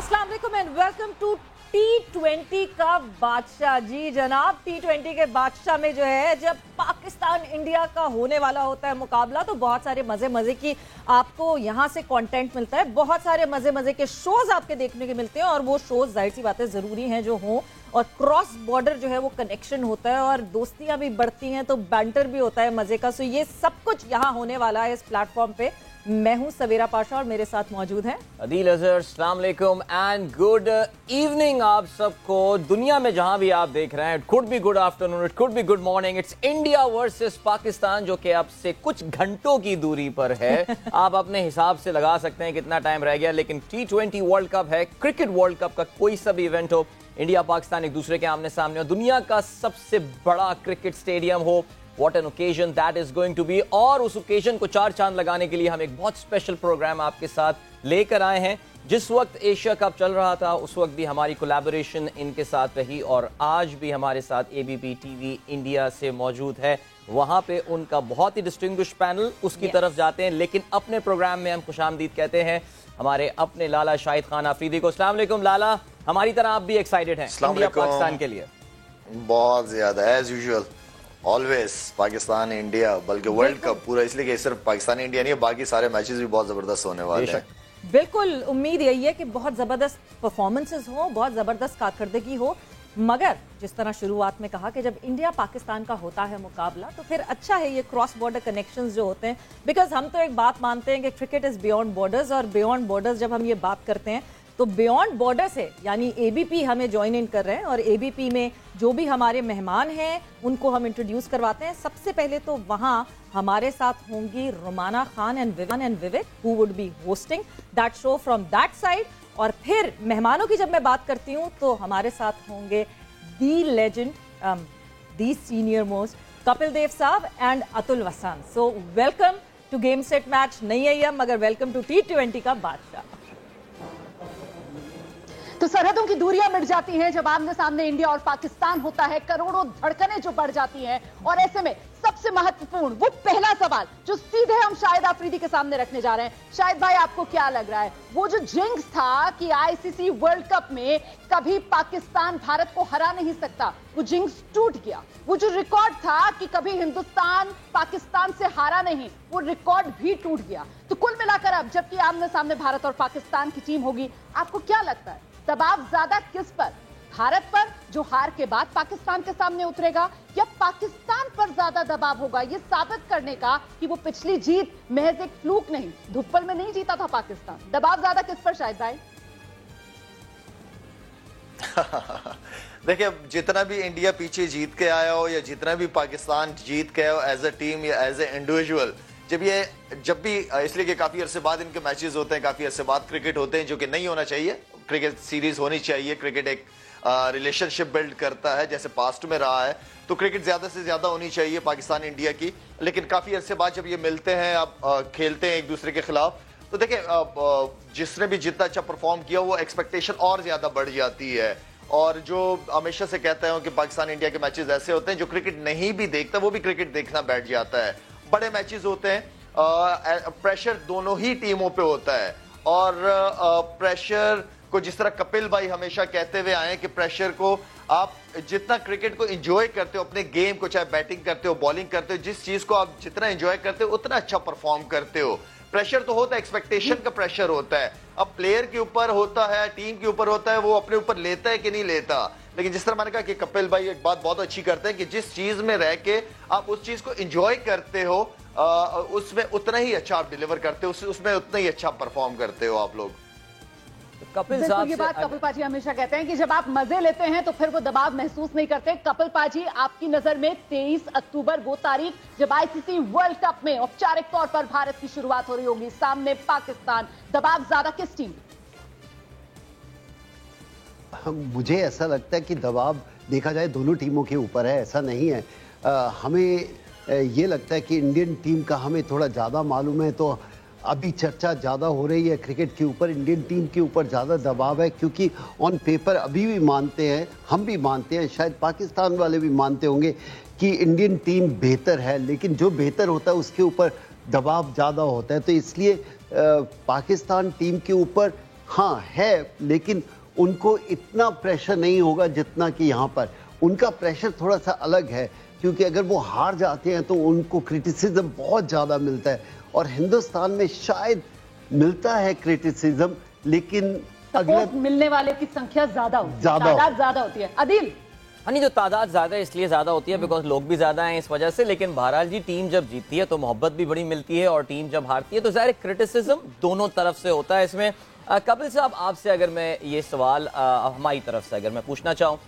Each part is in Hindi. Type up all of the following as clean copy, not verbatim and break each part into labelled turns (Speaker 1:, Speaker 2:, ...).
Speaker 1: अस्सलाम वालेकुम एंड वेलकम टू T20 का बादशाह। जी जनाब, T20 के बादशाह में जो है जब पाकिस्तान इंडिया का होने वाला होता है मुकाबला तो बहुत सारे मजे की आपको यहाँ से कंटेंट मिलता है, बहुत सारे मजे के शोज आपके देखने के मिलते हैं और वो शोज जाहिर सी बातें जरूरी हैं जो हों, और क्रॉस बॉर्डर जो है वो कनेक्शन होता है और दोस्तियां भी बढ़ती हैं तो बैंटर भी होता है मजे का। सो ये सब कुछ यहाँ होने वाला है इस प्लेटफॉर्म पे। मैं हूं सवेरा पाशा और मेरे साथ मौजूद हैं
Speaker 2: अदील अजहर। अस्सलाम वालेकुम एंड गुड इवनिंग आप सबको। दुनिया में जहां भी आप देख रहे हैं, it could be good afternoon, it could be good morning. It's India versus Pakistan जो कि अब से कुछ घंटों की दूरी पर है। आप अपने हिसाब से लगा सकते हैं कितना टाइम रह गया, लेकिन T20 वर्ल्ड कप है, क्रिकेट वर्ल्ड कप का कोई सा भी इवेंट हो, इंडिया पाकिस्तान एक दूसरे के आमने सामने हो, दुनिया का सबसे बड़ा क्रिकेट स्टेडियम हो, What an occasion that is going to be। और उस ओकेजन को चार चांद लगाने के लिए हम एक बहुत स्पेशल प्रोग्राम आपके साथ लेकर आए हैं। जिस वक्त एशिया कप चल रहा था उस वक्त भी हमारी कोलैबोरेशन इनके साथ रही और आज भी हमारे साथ ABP TV इंडिया से मौजूद है। वहां पे उनका बहुत ही डिस्टिंग्विश्ड पैनल, उसकी तरफ जाते हैं, लेकिन अपने प्रोग्राम में हम खुशामदीद कहते हैं हमारे अपने लाला शाहिद खान आफरीदी को। अस्सलाम वालेकुम लाला, हमारी तरह आप भी एक्साइटेड हैं इंडिया पाकिस्तान के लिए?
Speaker 3: बहुत ज्यादा, as usual, always Pakistan India, बल्कि वर्ल्ड कप पूरा, इसलिए कि सिर्फ पाकिस्तान इंडिया नहीं है, बाकी सारे मैचेस भी बहुत जबरदस्त होने वाले हैं।
Speaker 1: बिल्कुल, उम्मीद यही है कि बहुत जबरदस्त परफॉर्मेंसेस हो, बहुत जबरदस्त कारकर्दगी हो, मगर जिस तरह शुरुआत में कहा कि जब इंडिया पाकिस्तान का होता है मुकाबला तो फिर अच्छा है ये क्रॉस बॉर्डर कनेक्शंस जो होते हैं, बिकॉज हम तो एक बात मानते हैं कि क्रिकेट इज बियॉन्ड बॉर्डर्स, और बियॉन्ड बॉर्डर्स जब हम ये बात करते हैं तो बियॉन्ड बॉर्डर से यानी ABP हमें ज्वाइन इन कर रहे हैं और ABP में जो भी हमारे मेहमान हैं उनको हम इंट्रोड्यूस करवाते हैं। सबसे पहले तो वहाँ हमारे साथ होंगी रुमाना Khan and Vivek who would be hosting that show from that side. और फिर मेहमानों की जब मैं बात करती हूँ तो हमारे साथ होंगे the legend, the senior most Kapil Dev साहब and Atul Wasan. So welcome to game set match. नहीं है ये, मगर वेलकम टू T20 का बादशाह।
Speaker 4: तो सरहदों की दूरियां मिट जाती हैं जब आमने सामने इंडिया और पाकिस्तान होता है, करोड़ों धड़कनें जो बढ़ जाती हैं, और ऐसे में सबसे महत्वपूर्ण वो पहला सवाल जो सीधे हम शाहिद आफरीदी के सामने रखने जा रहे हैं। शाहिद भाई, आपको क्या लग रहा है, वो जो जिंक्स था कि ICC वर्ल्ड कप में कभी पाकिस्तान भारत को हरा नहीं सकता, वो जिंक्स टूट गया। वो जो रिकॉर्ड था कि कभी हिंदुस्तान पाकिस्तान से हारा नहीं, वो रिकॉर्ड भी टूट गया। तो कुल मिलाकर अब जबकि आमने सामने भारत और पाकिस्तान की टीम होगी, आपको क्या लगता है दबाव ज्यादा किस पर, भारत पर जो हार के बाद पाकिस्तान के सामने उतरेगा, या पाकिस्तान पर ज्यादा दबाव होगा ये साबित करने का कि वो पिछली जीत महज एक फ्लूक नहीं, धुप्पल में नहीं जीता था पाकिस्तान? दबाव ज्यादा किस पर शाहिद भाई?
Speaker 3: देखिए, जितना भी इंडिया पीछे जीत के आया हो या जितना भी पाकिस्तान जीत के आया हो एज ए टीम या एज ए इंडिविजुअल, जब भी इसलिए कि काफी अरसे बाद इनके मैचेस होते हैं, काफी अरसे बाद क्रिकेट होते हैं, जो कि नहीं होना चाहिए। क्रिकेट सीरीज होनी चाहिए, क्रिकेट एक रिलेशनशिप बिल्ड करता है जैसे पास्ट में रहा है, तो क्रिकेट ज्यादा से ज्यादा होनी चाहिए पाकिस्तान इंडिया की। लेकिन काफी अरसे बाद जब ये मिलते हैं, अब खेलते हैं एक दूसरे के खिलाफ, तो देखिए जिसने भी जितना अच्छा परफॉर्म किया वो एक्सपेक्टेशन और ज्यादा बढ़ जाती है। और जो हमेशा से कहते हैं कि पाकिस्तान इंडिया के मैचेस ऐसे होते हैं जो क्रिकेट नहीं भी देखता वो भी क्रिकेट देखना बैठ जाता है। बड़े मैचेस होते हैं, प्रेशर दोनों ही टीमों पे होता है, और प्रेशर को जिस तरह कपिल भाई हमेशा कहते हुए आए कि प्रेशर को आप जितना क्रिकेट को एंजॉय करते हो, अपने गेम को, चाहे बैटिंग करते हो बॉलिंग करते हो, जिस चीज को आप जितना एंजॉय करते हो उतना अच्छा परफॉर्म करते हो। प्रेशर तो होता है, एक्सपेक्टेशन का प्रेशर होता है, अब प्लेयर के ऊपर होता है, टीम के ऊपर होता है, वो अपने ऊपर लेता है कि नहीं लेता। लेकिन जिस तरह मैंने कहा कि कपिल भाई एक बात बहुत अच्छी करते हैं कि जिस चीज में रह के आप उस चीज को एंजॉय करते हो, उसमें उतना ही अच्छा आप डिलीवर करते हो, उसमें उतना ही अच्छा परफॉर्म करते हो आप लोग।
Speaker 2: कपिल साहब,
Speaker 4: ये बात कपिल पाजी हमेशा कहते हैं कि जब आप मजे लेते हैं तो फिर वो दबाव महसूस नहीं करते। कपिल पाजी, आपकी नजर में 23 अक्टूबर वो तारीख जब ICC वर्ल्ड कप में औपचारिक तौर पर भारत की शुरुआत हो रही होगी, सामने पाकिस्तान, दबाव ज्यादा किस टीम?
Speaker 5: मुझे ऐसा लगता है कि दबाव देखा जाए दोनों टीमों के ऊपर है, ऐसा नहीं है। हमें ये लगता है कि इंडियन टीम का हमें थोड़ा ज़्यादा मालूम है, तो अभी चर्चा ज़्यादा हो रही है क्रिकेट के ऊपर, इंडियन टीम के ऊपर ज़्यादा दबाव है, क्योंकि ऑन पेपर अभी भी मानते हैं, हम भी मानते हैं, शायद पाकिस्तान वाले भी मानते होंगे कि इंडियन टीम बेहतर है, लेकिन जो बेहतर होता है उसके ऊपर दबाव ज़्यादा होता है। तो इसलिए पाकिस्तान टीम के ऊपर हाँ है, लेकिन उनको इतना प्रेशर नहीं होगा जितना कि यहाँ पर। उनका प्रेशर थोड़ा सा अलग है, क्योंकि अगर वो हार जाते हैं तो उनको क्रिटिसिज्म बहुत ज़्यादा मिलता है, और हिंदुस्तान में शायद मिलता है क्रिटिसिज्म, लेकिन
Speaker 4: सपोर्ट मिलने वाले की संख्या ज्यादा होती है, तादाद ज्यादा होती है। अदील,
Speaker 2: हाँ नहीं, जो तादाद ज्यादा है इसलिए ज्यादा होती है बिकॉज लोग भी ज्यादा हैं इस वजह से। लेकिन बहरहाल जी, टीम जब जीतती है तो मोहब्बत भी बड़ी मिलती है, और टीम जब हारती है तो ज़ाहिर क्रिटिसिज्म दोनों तरफ से होता है इसमें। कपिल साहब, आपसे अगर मैं ये सवाल हमारी तरफ से अगर मैं पूछना चाहूँ,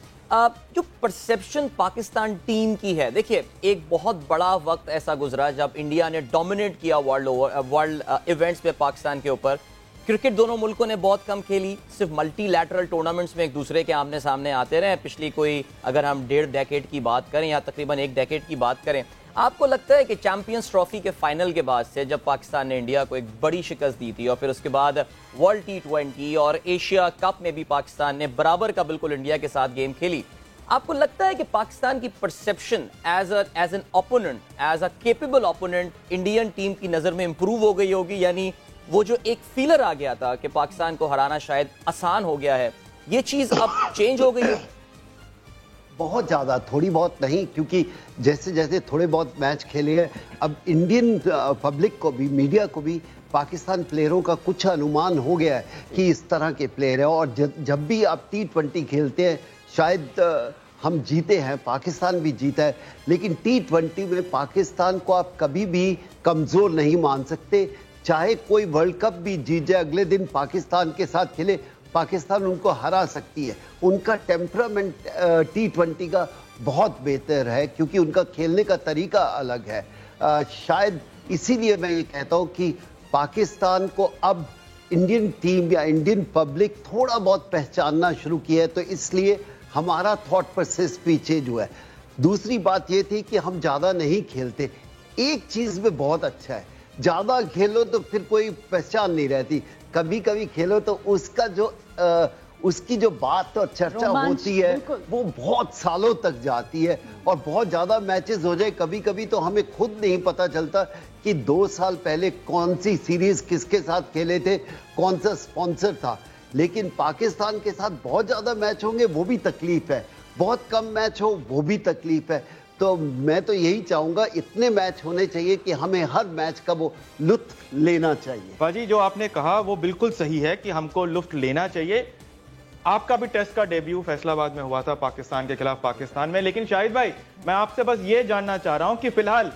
Speaker 2: जो परसेप्शन पाकिस्तान टीम की है, देखिए एक बहुत बड़ा वक्त ऐसा गुजरा जब इंडिया ने डोमिनेट किया वर्ल्ड इवेंट्स में पाकिस्तान के ऊपर। क्रिकेट दोनों मुल्कों ने बहुत कम खेली, सिर्फ मल्टीलैटरल टूर्नामेंट्स में एक दूसरे के आमने सामने आते रहे। पिछली कोई अगर हम 1.5 डेकेड की बात करें या तकरीबन 1 डेकेड की बात करें, आपको लगता है कि चैंपियंस ट्रॉफी के फाइनल के बाद से जब पाकिस्तान ने इंडिया को एक बड़ी शिकस्त दी थी, और फिर उसके बाद वर्ल्ड T20 और एशिया कप में भी पाकिस्तान ने बराबर का बिल्कुल इंडिया के साथ गेम खेली, आपको लगता है कि पाकिस्तान की perception as an opponent, as a capable opponent Indian team की नज़र में इंप्रूव हो गई होगी? यानी वो जो एक फीलर आ गया था कि पाकिस्तान को हराना शायद आसान हो गया है, ये चीज़ अब चेंज हो गई है?
Speaker 5: बहुत ज़्यादा, थोड़ी बहुत नहीं, क्योंकि जैसे जैसे थोड़े बहुत मैच खेले हैं, अब इंडियन पब्लिक को भी, मीडिया को भी पाकिस्तान प्लेयरों का कुछ अनुमान हो गया है कि इस तरह के प्लेयर हैं। और जब भी आप T20 खेलते हैं, शायद हम जीते हैं, पाकिस्तान भी जीता है, लेकिन T20 में पाकिस्तान को आप कभी भी कमज़ोर नहीं मान सकते। चाहे कोई वर्ल्ड कप भी जीत जाए, अगले दिन पाकिस्तान के साथ खेले, पाकिस्तान उनको हरा सकती है। उनका टेम्परामेंट T20 का बहुत बेहतर है, क्योंकि उनका खेलने का तरीका अलग है। शायद इसीलिए मैं ये कहता हूँ कि पाकिस्तान को अब इंडियन टीम या इंडियन पब्लिक थोड़ा बहुत पहचानना शुरू किया है, तो इसलिए हमारा थॉट प्रोसेस भी चेंज हुआ है। दूसरी बात ये थी कि हम ज़्यादा नहीं खेलते। एक चीज़ में बहुत अच्छा है, ज़्यादा खेलो तो फिर कोई पहचान नहीं रहती, कभी कभी खेलो तो उसका जो उसकी जो बात और चर्चा होती है वो बहुत सालों तक जाती है, और बहुत ज़्यादा मैचेस हो जाए कभी कभी तो हमें खुद नहीं पता चलता कि 2 साल पहले कौन सी सीरीज किसके साथ खेले थे, कौन सा स्पॉन्सर था। लेकिन पाकिस्तान के साथ बहुत ज़्यादा मैच होंगे, वो भी तकलीफ है, बहुत कम मैच हो वो भी तकलीफ है। तो मैं तो यही चाहूंगा, इतने मैच होने चाहिए कि हमें हर मैच का वो लुत्फ लेना चाहिए।
Speaker 6: बाजी, जो आपने कहा वो बिल्कुल सही है कि हमको लुत्फ लेना चाहिए। आपका भी टेस्ट का डेब्यू फैसलाबाद में हुआ था पाकिस्तान के खिलाफ पाकिस्तान में, लेकिन शाहिद भाई, मैं आपसे बस ये जानना चाह रहा हूं कि फिलहाल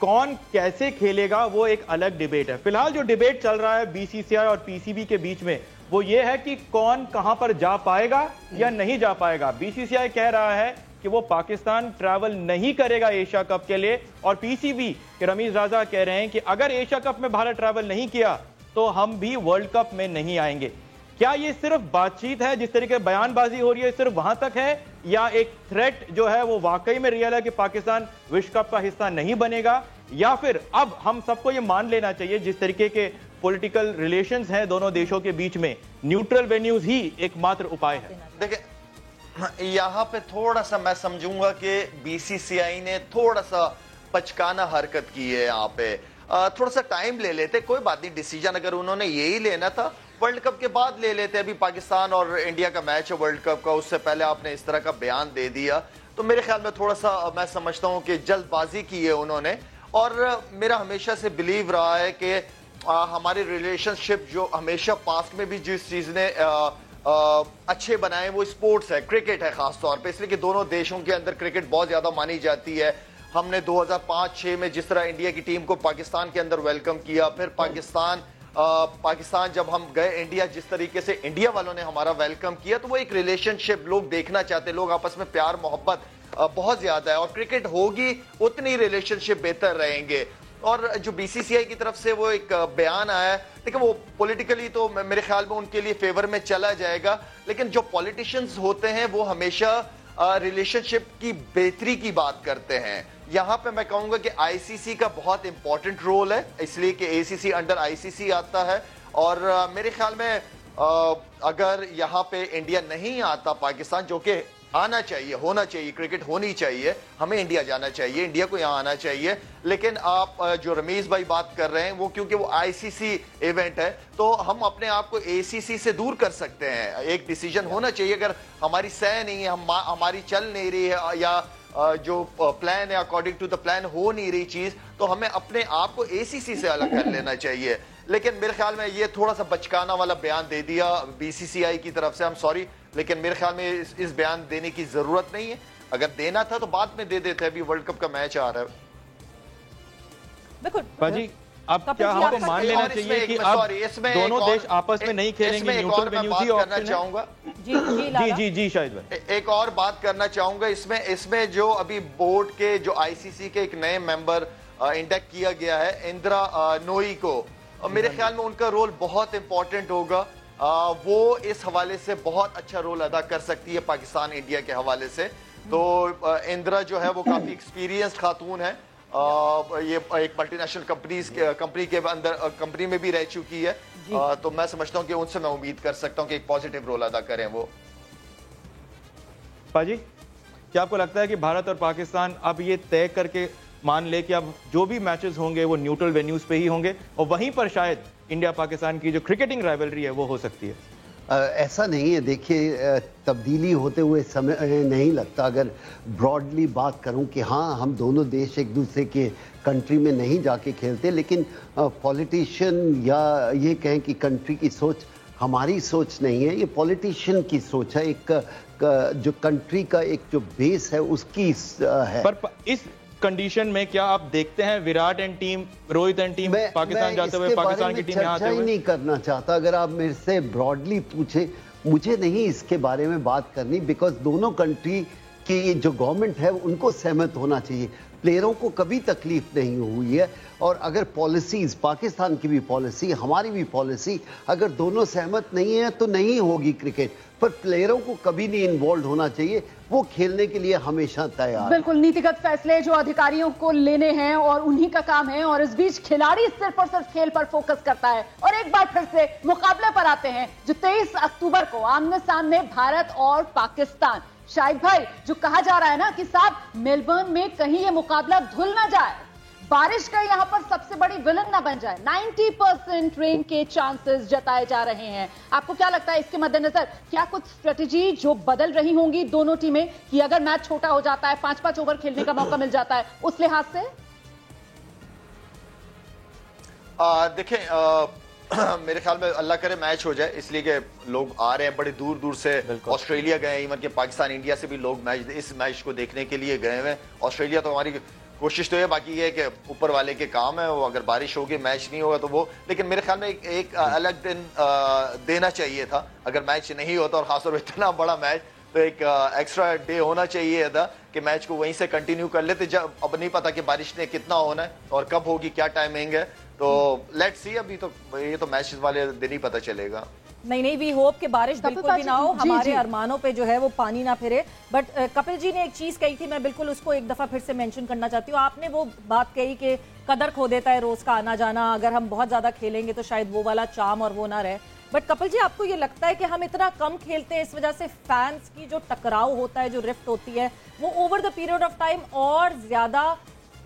Speaker 6: कौन कैसे खेलेगा वो एक अलग डिबेट है। फिलहाल जो डिबेट चल रहा है BCCI और PCB के बीच में, वो ये है कि कौन कहां पर जा पाएगा या नहीं जा पाएगा। BCCI कह रहा है कि वो पाकिस्तान ट्रैवल नहीं करेगा एशिया कप के लिए, और PCB के रमीज राजा कह रहे हैं कि अगर एशिया कप में भारत ट्रैवल नहीं किया तो हम भी वर्ल्ड कप में नहीं आएंगे। क्या ये सिर्फ बातचीत है, जिस तरीके बयानबाजी हो रही है सिर्फ वहां तक है, या एक थ्रेट जो है वो वाकई में रियल है कि पाकिस्तान विश्व कप का हिस्सा नहीं बनेगा, या फिर अब हम सबको ये मान लेना चाहिए जिस तरीके के पॉलिटिकल रिलेशंस हैं दोनों देशों के बीच में, न्यूट्रल वेन्यूज ही एकमात्र उपाय है?
Speaker 3: देखिए, यहाँ पे थोड़ा सा मैं समझूंगा कि BCCI ने थोड़ा सा बचकाना हरकत की है। यहाँ पे थोड़ा सा टाइम ले लेते, कोई बात नहीं, डिसीजन अगर उन्होंने यही लेना था वर्ल्ड कप के बाद ले लेते। अभी पाकिस्तान और इंडिया का मैच है वर्ल्ड कप का, उससे पहले आपने इस तरह का बयान दे दिया, तो मेरे ख्याल में थोड़ा सा मैं समझता हूँ कि जल्दबाजी की है उन्होंने। और मेरा हमेशा से बिलीव रहा है कि हमारी रिलेशनशिप जो हमेशा पास्ट में भी जिस चीज ने अच्छे बनाए वो स्पोर्ट्स है, क्रिकेट है खास तौर पे, इसलिए कि दोनों देशों के अंदर क्रिकेट बहुत ज्यादा मानी जाती है। हमने 2005-6 में जिस तरह इंडिया की टीम को पाकिस्तान के अंदर वेलकम किया, फिर पाकिस्तान जब हम गए इंडिया, जिस तरीके से इंडिया वालों ने हमारा वेलकम किया, तो वो एक रिलेशनशिप लोग देखना चाहते, लोग आपस में प्यार मोहब्बत बहुत ज्यादा है, और क्रिकेट होगी उतनी रिलेशनशिप बेहतर रहेंगे। और जो BCCI की तरफ से वो एक बयान आया है, देखिए वो पॉलिटिकली तो मेरे ख्याल में उनके लिए फेवर में चला जाएगा, लेकिन जो पॉलिटिशियंस होते हैं वो हमेशा रिलेशनशिप की बेहतरी की बात करते हैं। यहाँ पे मैं कहूंगा कि ICC का बहुत इंपॉर्टेंट रोल है, इसलिए कि ACC अंडर ICC आता है, और मेरे ख्याल में अगर यहाँ पे इंडिया नहीं आता पाकिस्तान, जो कि आना चाहिए, होना चाहिए, क्रिकेट होनी चाहिए, हमें इंडिया जाना चाहिए, इंडिया को यहाँ आना चाहिए। लेकिन आप जो रमेश भाई बात कर रहे हैं वो क्योंकि वो आईसीसी इवेंट है तो हम अपने आप को एसीसी से दूर कर सकते हैं। एक डिसीजन होना चाहिए, अगर हमारी सह नहीं है, हमारी चल नहीं रही है या जो प्लान है अकॉर्डिंग टू द प्लान हो नहीं रही चीज, तो हमें अपने आप को एसीसी से अलग कर लेना चाहिए। लेकिन मेरे ख्याल में ये थोड़ा सा बचकाना वाला बयान दे दिया बीसीसीआई की तरफ से, हम सॉरी, लेकिन मेरे ख्याल में इस बयान देने की जरूरत नहीं है। अगर देना था तो बाद में दे देते, अभी वर्ल्ड कप का मैच आ रहा है।
Speaker 1: बिल्कुल
Speaker 6: बाजी, अब क्या हमको मान लेना चाहिए कि अब दोनों देश आपस में नहीं खेलेंगे, न्यूट्रल वेन्यू ही ऑप्शन
Speaker 3: चाहूंगा।
Speaker 6: जी शाहिद भाई,
Speaker 3: एक और बात करना चाहूंगा इसमें जो अभी बोर्ड के जो आईसीसी के एक नए मेंबर इंडेक्ट किया गया है इंदिरा नोई को, मेरे ख्याल में उनका रोल बहुत इंपॉर्टेंट होगा। वो इस हवाले से बहुत अच्छा रोल अदा कर सकती है पाकिस्तान इंडिया के हवाले से। तो इंदिरा जो है वो काफी एक्सपीरियंस्ड खातून है, ये एक मल्टीनेशनल कंपनी के अंदर कंपनी में भी रह चुकी है, तो मैं समझता हूं कि उनसे मैं उम्मीद कर सकता हूं कि एक पॉजिटिव रोल अदा करें वो।
Speaker 6: पाजी, क्या आपको लगता है कि भारत और पाकिस्तान अब ये तय करके मान ले कि अब जो भी मैचेस होंगे वो न्यूट्रल वेन्यूज पे ही होंगे और वहीं पर शायद इंडिया पाकिस्तान की जो क्रिकेटिंग राइवलरी है वो हो सकती है?
Speaker 5: ऐसा नहीं है, देखिए तब्दीली होते हुए समय नहीं लगता। अगर ब्रॉडली बात करूं कि हाँ, हम दोनों देश एक दूसरे के कंट्री में नहीं जाके खेलते, लेकिन पॉलिटिशियन या ये कहें कि कंट्री की सोच हमारी सोच नहीं है, ये पॉलिटिशियन की सोच है। एक जो कंट्री का एक जो बेस है उसकी है।
Speaker 6: पर इस कंडीशन में क्या आप देखते हैं Virat and team, Rohit and team Pakistan जाते हुए, पाकिस्तान की टीम यहाँ आते हुए?
Speaker 5: नहीं करना चाहता। अगर आप मेरे से ब्रॉडली पूछे, मुझे नहीं इसके बारे में बात करनी, बिकॉज दोनों कंट्री की जो गवर्नमेंट है उनको सहमत होना चाहिए। प्लेयरों को कभी तकलीफ नहीं हुई है, और अगर पॉलिसीज, पाकिस्तान की भी पॉलिसी, हमारी भी पॉलिसी, अगर दोनों सहमत नहीं है तो नहीं होगी क्रिकेट। पर प्लेयरों को कभी नहीं इन्वॉल्व होना चाहिए, वो खेलने के लिए हमेशा तैयार।
Speaker 4: बिल्कुल, नीतिगत फैसले जो अधिकारियों को लेने हैं और उन्हीं का काम है, और इस बीच खिलाड़ी सिर्फ और सिर्फ खेल पर फोकस करता है। और एक बार फिर से मुकाबले पर आते हैं जो 23 अक्टूबर को आमने सामने भारत और पाकिस्तान। शाहिद भाई, जो कहा जा रहा है ना कि साहब मेलबर्न में कहीं ये मुकाबला धुल ना जाए, बारिश का यहां पर सबसे बड़ी विलन ना बन जाए, 90% रेन के चांसेस जताए जा रहे हैं। आपको क्या लगता है इसके मद्देनजर क्या कुछ स्ट्रेटेजी जो बदल रही होंगी दोनों टीमें, कि अगर मैच छोटा हो जाता है, 5-5 ओवर खेलने का मौका मिल जाता है उस लिहाज से?
Speaker 3: देखें, मेरे ख्याल में अल्लाह करे मैच हो जाए, इसलिए कि लोग आ रहे हैं बड़े दूर दूर से, ऑस्ट्रेलिया गए, इवन के पाकिस्तान इंडिया से भी लोग इस मैच को देखने के लिए गए हुए। ऑस्ट्रेलिया तो हमारी कोशिश तो है, बाकी ये है कि ऊपर वाले के काम है, वो अगर बारिश होगी मैच नहीं होगा तो वो, लेकिन मेरे ख्याल में एक अलग दिन देना चाहिए था अगर मैच नहीं होता, और खासतौर पर इतना बड़ा मैच, तो एक एक्स्ट्रा डे होना चाहिए था कि मैच को वहीं से कंटिन्यू कर लेते। जब अब नहीं पता कि बारिश ने कितना होना है और कब होगी, क्या टाइमिंग है, तो लेट्स सी। अभी तो ये तो मैच वाले दिन ही पता चलेगा।
Speaker 1: नहीं, वी होप कि बारिश बिल्कुल भी ना हो, हमारे अरमानों पे जो है वो पानी ना फिरे। बट कपिल जी ने एक चीज कही थी, मैं बिल्कुल उसको एक दफा फिर से मेंशन करना चाहती हूँ। आपने वो बात कही कि कदर खो देता है रोज का आना जाना, अगर हम बहुत ज्यादा खेलेंगे तो शायद वो वाला चार्म और वो ना रहे। बट कपिल जी, आपको ये लगता है कि हम इतना कम खेलते हैं, इस वजह से फैंस की जो टकराव होता है, जो रिफ्ट होती है, वो over the period of time और ज्यादा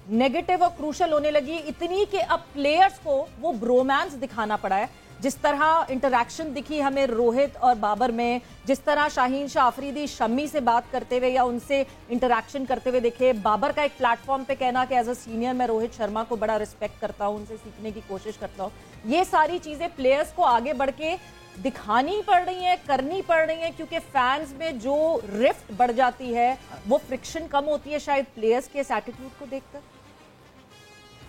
Speaker 1: नेगेटिव और क्रूशल होने लगी, इतनी कि अब प्लेयर्स को वो ब्रोमांस दिखाना पड़ा है? जिस तरह इंटरैक्शन दिखी हमें रोहित और बाबर में, जिस तरह शाहीन शाह अफरीदी शम्मी से बात करते हुए या उनसे इंटरैक्शन करते हुए देखे, बाबर का एक प्लेटफॉर्म पे कहना कि एज अ सीनियर मैं रोहित शर्मा को बड़ा रिस्पेक्ट करता हूं, उनसे सीखने की कोशिश करता हूं, ये सारी चीजें प्लेयर्स को आगे बढ़ के दिखानी पड़ रही है, करनी पड़ रही है, क्योंकि फैंस में जो रिफ्ट बढ़ जाती है, वो फ्रिक्शन कम होती है शायद प्लेयर्स के इस एटीट्यूड को देखकर।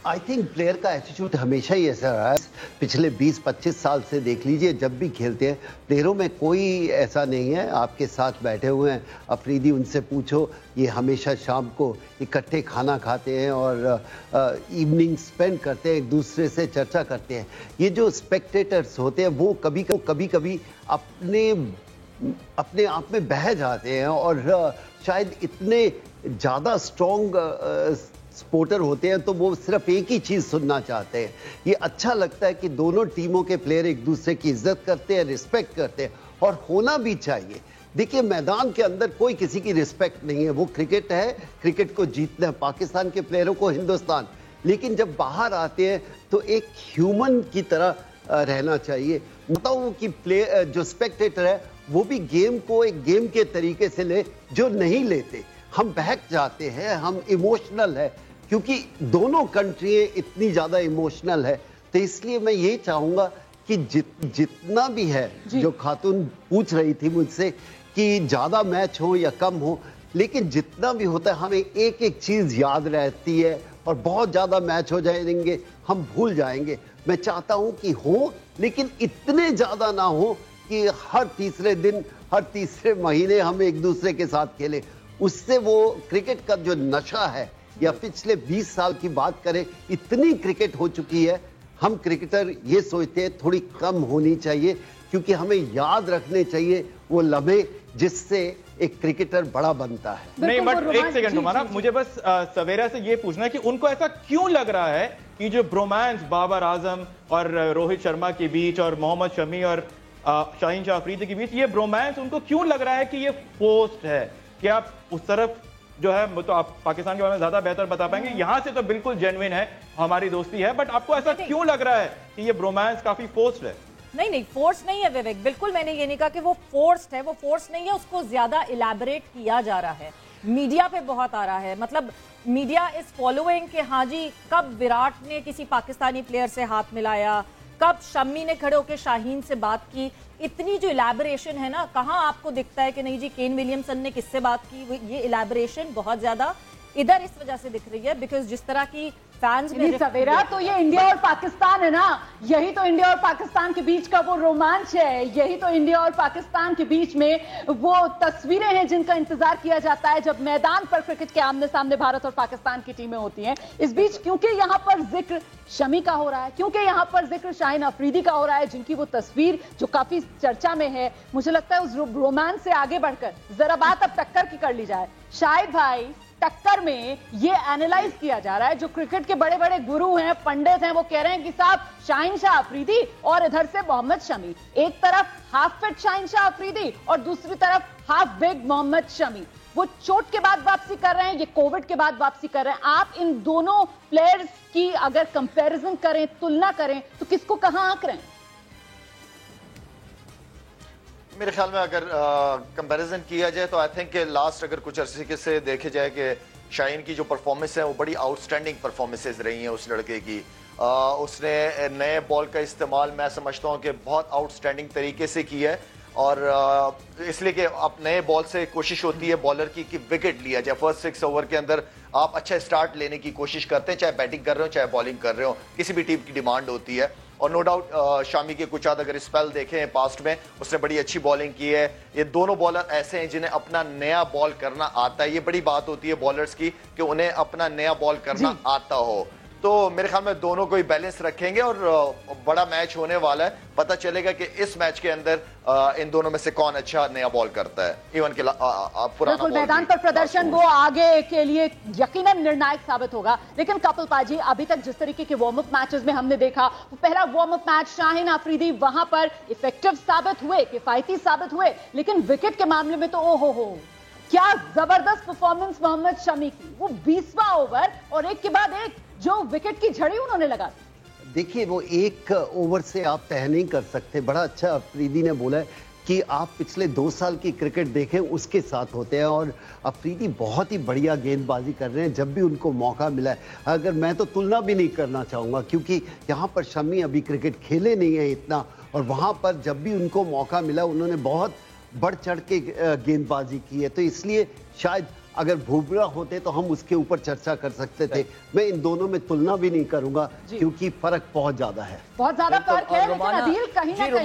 Speaker 5: आई थिंक प्लेयर का एटीट्यूड हमेशा ही ऐसा रहा है। पिछले 20-25 साल से देख लीजिए, जब भी खेलते हैं प्लेयरों में कोई ऐसा नहीं है। आपके साथ बैठे हुए हैं अफरीदी, उनसे पूछो, ये हमेशा शाम को इकट्ठे खाना खाते हैं और इवनिंग स्पेंड करते हैं, एक दूसरे से चर्चा करते हैं। ये जो स्पेक्टेटर्स होते हैं वो कभी कभी अपने आप में बह जाते हैं, और शायद इतने ज़्यादा स्ट्रॉन्ग सपोर्टर होते हैं तो वो सिर्फ एक ही चीज सुनना चाहते हैं। ये अच्छा लगता है कि दोनों टीमों के प्लेयर एक दूसरे की इज्जत करते हैं, रिस्पेक्ट करते हैं, और होना भी चाहिए। देखिए मैदान के अंदर कोई किसी की रिस्पेक्ट नहीं है, वो क्रिकेट है, क्रिकेट को जीतना है पाकिस्तान के प्लेयरों को, हिंदुस्तान। लेकिन जब बाहर आते हैं तो एक ह्यूमन की तरह रहना चाहिए। बताओ कि जो स्पेक्टेटर है वो भी गेम को एक गेम के तरीके से ले, जो नहीं लेते। हम बहक जाते हैं, हम इमोशनल है, क्योंकि दोनों कंट्रियां इतनी ज्यादा इमोशनल है। तो इसलिए मैं ये चाहूंगा कि जितना भी है, जो खातून पूछ रही थी मुझसे कि ज्यादा मैच हो या कम हो, लेकिन जितना भी होता है हमें एक एक चीज याद रहती है, और बहुत ज्यादा मैच हो जाएंगे हम भूल जाएंगे। मैं चाहता हूं कि हो, लेकिन इतने ज्यादा ना हो कि हर तीसरे दिन, हर तीसरे महीने हम एक दूसरे के साथ खेलें। उससे वो क्रिकेट का जो नशा है, या पिछले 20 साल की बात करें, इतनी क्रिकेट हो चुकी है, हम क्रिकेटर ये सोचते हैं थोड़ी कम होनी चाहिए, क्योंकि हमें याद रखने चाहिए वो लम्हे जिससे एक क्रिकेटर बड़ा बनता है।
Speaker 6: नहीं, बट एक सेकंड हमारा, मुझे बस सवेरा से ये पूछना है कि उनको ऐसा क्यों लग रहा है कि जो ब्रोमांस बाबर आजम और रोहित शर्मा के बीच और मोहम्मद शमी और शाहीन शाह अफरीदी के बीच, ये ब्रोमांस उनको क्यों लग रहा है कि ये फोर्स्ड है? कि आप उस तरफ जो है, वो तो आप पाकिस्तान के बारे में ज्यादा बेहतर बता पाएंगे, यहां से तो बिल्कुल जेन्युइन है, हमारी दोस्ती है, बट आपको ऐसा क्यों लग रहा है कि ये ब्रोमांस काफी फोर्स्ड है?
Speaker 1: नहीं, फोर्स नहीं है विवेक, बिल्कुल मैंने ये नहीं कहा कि वो फोर्स्ड है, वो फोर्स नहीं है, उसको ज्यादा इलैबोरेट किया जा रहा है, मीडिया पे बहुत आ रहा है। मतलब मीडिया इज फॉलोइंग कि हाँ जी, कब विराट ने किसी पाकिस्तानी प्लेयर से हाथ मिलाया, कब शम्मी ने खड़े होकर शाहीन से बात की, इतनी जो इलैबोरेशन है ना, कहाँ आपको दिखता है कि नहीं जी केन विलियमसन ने किससे बात की? ये इलैबोरेशन बहुत ज्यादा इधर इस वजह से दिख रही है बिकॉज जिस तरह की फैंस में
Speaker 4: सवेरा, तो ये इंडिया और पाकिस्तान है ना, यही तो इंडिया और पाकिस्तान के बीच का वो रोमांच है, यही तो इंडिया और पाकिस्तान के बीच में वो तस्वीरें हैं जिनका इंतजार किया जाता है जब मैदान पर क्रिकेट के आमने सामने भारत और पाकिस्तान की टीमें होती हैं। इस बीच क्योंकि यहाँ पर जिक्र शमी का हो रहा है, क्योंकि यहाँ पर जिक्र शाहीन अफरीदी का हो रहा है, जिनकी वो तस्वीर जो काफी चर्चा में है, मुझे लगता है उस रोमांच से आगे बढ़कर जरा बात अब टक्कर की कर ली जाए। शाहिद भाई, टक्कर में ये एनालाइज किया जा रहा है, जो क्रिकेट के बड़े बड़े गुरु हैं, पंडित हैं, वो कह रहे हैं कि साहब शाहीन शाह अफरीदी और इधर से मोहम्मद शमी, एक तरफ हाफ फिट शाहीन शाह अफरीदी और दूसरी तरफ हाफ बिग मोहम्मद शमी। वो चोट के बाद वापसी कर रहे हैं, ये कोविड के बाद वापसी कर रहे हैं। आप इन दोनों प्लेयर्स की अगर कंपैरिजन करें, तुलना करें, तो किसको कहां आंक रहे हैं?
Speaker 3: मेरे ख्याल में अगर कंपैरिजन किया जाए तो आई थिंक लास्ट अगर कुछ अरसे से देखे जाए कि शाहीन की जो परफॉर्मेंस है वो बड़ी आउटस्टैंडिंग परफॉर्मेंसेज रही हैं उस लड़के की। उसने नए बॉल का इस्तेमाल मैं समझता हूँ कि बहुत आउटस्टैंडिंग तरीके से किया है, और इसलिए कि अब नए बॉल से कोशिश होती है बॉलर की कि विकेट लिया जाए। फर्स्ट 6 ओवर के अंदर आप अच्छा स्टार्ट लेने की कोशिश करते हैं, चाहे बैटिंग कर रहे हो चाहे बॉलिंग कर रहे हो, किसी भी टीम की डिमांड होती है। और नो डाउट शामी के कुछ अगर स्पेल देखें पास्ट में, उसने बड़ी अच्छी बॉलिंग की है। ये दोनों बॉलर ऐसे हैं जिन्हें अपना नया बॉल करना आता है। ये बड़ी बात होती है बॉलर्स की कि उन्हें अपना नया बॉल करना आता हो। तो मेरे ख्याल में दोनों को ही बैलेंस रखेंगे और बड़ा मैच होने वाला है। पता चलेगा कि इस मैच के अंदर इन दोनों में से कौन अच्छा नया बॉल करता है। इवन के पुराना
Speaker 4: मैदान पर प्रदर्शन वो आगे के लिए यकीनन निर्णायक साबित होगा। लेकिन कपिल पाजी, अभी तक जिस तरीके के वार्म अप मैचेस में हमने देखा, वो पहला warm up match Shaheen Afridi वहां पर इफेक्टिव साबित हुए, किफायती साबित हुए, लेकिन विकेट के मामले में तो ओहो हो, क्या जबरदस्त परफॉर्मेंस मोहम्मद शमी की। वो 20वां ओवर और एक के बाद एक जो विकेट की झड़ी उन्होंने लगा।
Speaker 5: देखिए, वो एक ओवर से आप तय नहीं कर सकते। बड़ा अच्छा अफरीदी ने बोला है कि आप पिछले 2 साल की क्रिकेट देखें, उसके साथ होते हैं, और अफरीदी बहुत ही बढ़िया गेंदबाजी कर रहे हैं जब भी उनको मौका मिला है। अगर मैं तो तुलना भी नहीं करना चाहूँगा, क्योंकि यहाँ पर शमी अभी क्रिकेट खेले नहीं है इतना, और वहाँ पर जब भी उनको मौका मिला उन्होंने बहुत बढ़ चढ़ के गेंदबाजी की है। तो इसलिए शायद अगर बुमराह होते तो हम उसके ऊपर चर्चा कर सकते थे। मैं इन दोनों में तुलना भी नहीं करूंगा क्योंकि फर्क बहुत ज्यादा है,
Speaker 4: बहुत ज्यादा फर्क है। लेकिन अदील, कहीं ना कहीं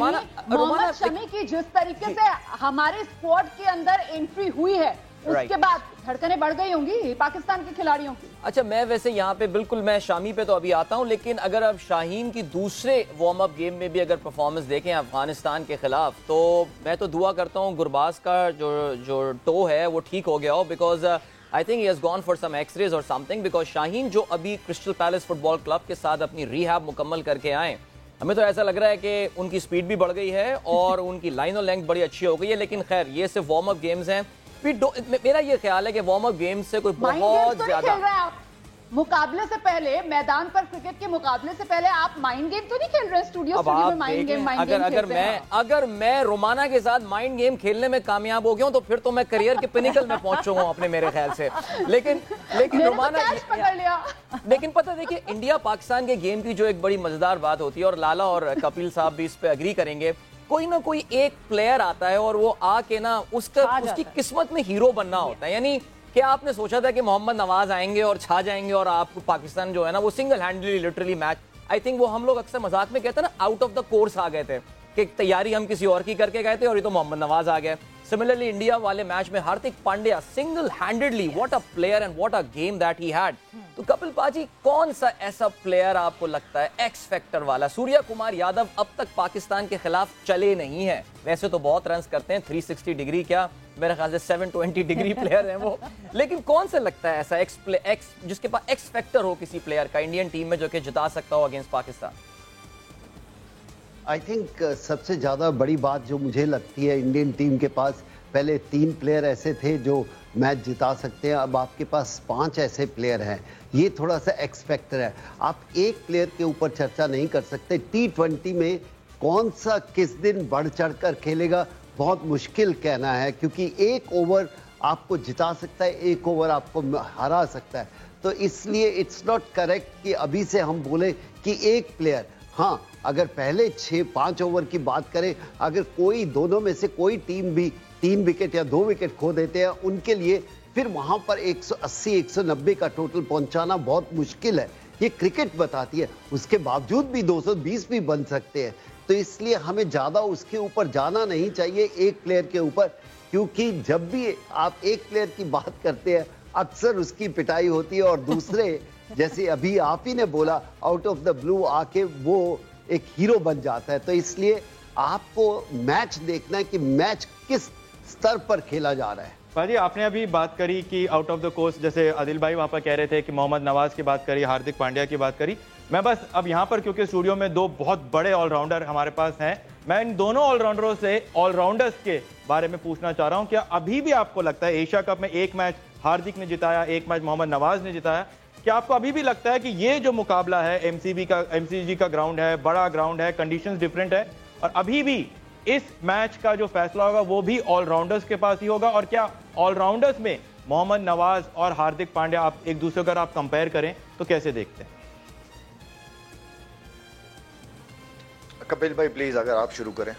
Speaker 4: मोहम्मद शमी की जिस तरीके से हमारे स्क्वाड के अंदर एंट्री हुई है, उसके बाद धड़कनें बढ़ गई होंगी पाकिस्तान के खिलाड़ियों की।
Speaker 2: अच्छा, मैं वैसे यहाँ पे बिल्कुल मैं शामी पे तो अभी आता हूँ, लेकिन अगर अब शाहीन की दूसरे वार्म अप गेम में भी अगर परफॉर्मेंस देखें अफगानिस्तान के खिलाफ, तो मैं तो दुआ करता हूँ गुरबाज का जो टो है वो ठीक हो गया हो, because I think he has gone for some x-rays और समथिंग। बिकॉज शाहीन जो अभी क्रिस्टल पैलेस फुटबॉल क्लब के साथ अपनी रिहैब मुकम्मल करके आए, हमें तो ऐसा लग रहा है कि उनकी स्पीड भी बढ़ गई है और उनकी लाइन और लेंथ बड़ी अच्छी हो गई है। लेकिन खैर ये सिर्फ वार्म अप गेम्स हैं। मेरा ये ख्याल है कि वार्म अप गेम्स से कोई बहुत ज्यादा
Speaker 4: मुकाबले से पहले, मैदान पर क्रिकेट के मुकाबले से पहले आप माइंड गेम तो नहीं खेल रहे हैं? स्टूडियो में माइंड गेम
Speaker 2: अगर मैं रोमाना के साथ माइंड गेम खेलने में कामयाब हो गया हूं तो फिर तो मैं करियर के पिनिकल में पहुंच चुका हूं अपने, मेरे ख्याल से। लेकिन रोमाना
Speaker 4: पकड़ लिया।
Speaker 2: लेकिन पता देखिए, इंडिया पाकिस्तान के गेम की जो एक बड़ी मजेदार बात होती है, और लाला और कपिल साहब भी इस पे अग्री करेंगे, कोई ना कोई एक प्लेयर आता है और वो आके ना उसकी किस्मत में हीरो बनना होता है। यानी क्या आपने सोचा था कि मोहम्मद नवाज आएंगे और छा जाएंगे और आपको पाकिस्तान जो है ना वो single हैंडली literally match, I think वो हम लोग अक्सर मजाक में कहते हैं ना, आउट ऑफ द कोर्स आ गए थे कि तैयारी हम किसी और की करके गए थे और ये तो मोहम्मद नवाज आ गया। सिमिलरली इंडिया वाले मैच में Hardik Pandya single handedly, what a player and what a game that he had. तो कपिल पाजी, कौन सा ऐसा प्लेयर आपको लगता है एक्स फैक्टर वाला? सूर्या कुमार यादव अब तक पाकिस्तान के खिलाफ चले नहीं है, वैसे तो बहुत रन करते हैं, 360 डिग्री क्या मेरे ख्याल से 720 डिग्री प्लेयर हैं वो, लेकिन कौन सा लगता है ऐसा एक्स जिसके पास एक्स फैक्टर हो किसी प्लेयर का इंडियन टीम में जो कि जिता सकता हो अगेंस्ट पाकिस्तान?
Speaker 5: आई थिंक सबसे ज़्यादा बड़ी बात जो मुझे लगती है, इंडियन टीम के पास पहले 3 प्लेयर ऐसे थे जो मैच जिता सकते हैं, अब आपके पास 5 ऐसे प्लेयर हैं। ये थोड़ा सा एक्स फैक्टर है। आप एक प्लेयर के ऊपर चर्चा नहीं कर सकते। T20 में कौन सा किस दिन बढ़ चढ़ कर खेलेगा बहुत मुश्किल कहना है, क्योंकि एक ओवर आपको जिता सकता है, एक ओवर आपको हरा सकता है। तो इसलिए इट्स नॉट करेक्ट कि अभी से हम बोले कि एक प्लेयर। हाँ, अगर पहले 6-5 ओवर की बात करें, अगर कोई दोनों में से कोई टीम भी 3 विकेट या 2 विकेट खो देते हैं उनके लिए, फिर वहां पर 180-190 का टोटल पहुंचाना बहुत मुश्किल है। ये क्रिकेट बताती है। उसके बावजूद भी 220 भी बन सकते हैं। तो इसलिए हमें ज्यादा उसके ऊपर जाना नहीं चाहिए, एक प्लेयर के ऊपर, क्योंकि जब भी आप एक प्लेयर की बात करते हैं अक्सर उसकी पिटाई होती है और दूसरे जैसे अभी आप ही ने बोला, आउट ऑफ द ब्लू आके वो एक हीरो बन जाता है। तो इसलिए आपको मैच देखना है कि मैच किस स्तर पर खेला जा रहा है।
Speaker 6: भाजी, आपने अभी बात करी कि आउट ऑफ द कोर्स, जैसे आदिल भाई वहां पर कह रहे थे कि मोहम्मद नवाज की बात करी, हार्दिक पांड्या की बात करी। मैं बस अब यहाँ पर, क्योंकि स्टूडियो में 2 बहुत बड़े ऑलराउंडर हमारे पास हैं, मैं इन दोनों ऑलराउंडरों से ऑलराउंडर्स के बारे में पूछना चाह रहा हूँ। क्या अभी भी आपको लगता है, एशिया कप में एक मैच हार्दिक ने जिताया, एक मैच मोहम्मद नवाज ने जिताया, क्या आपको अभी भी लगता है कि ये जो मुकाबला है एमसीजी का ग्राउंड है, बड़ा ग्राउंड है, कंडीशंस डिफरेंट है, और अभी भी इस मैच का जो फैसला होगा वो भी ऑलराउंडर्स के पास ही होगा? और क्या ऑलराउंडर्स में मोहम्मद नवाज और हार्दिक पांड्या, आप एक दूसरे को अगर आप कंपेयर करें तो कैसे देखते हैं?
Speaker 3: कपिल भाई प्लीज, अगर आप शुरू करें।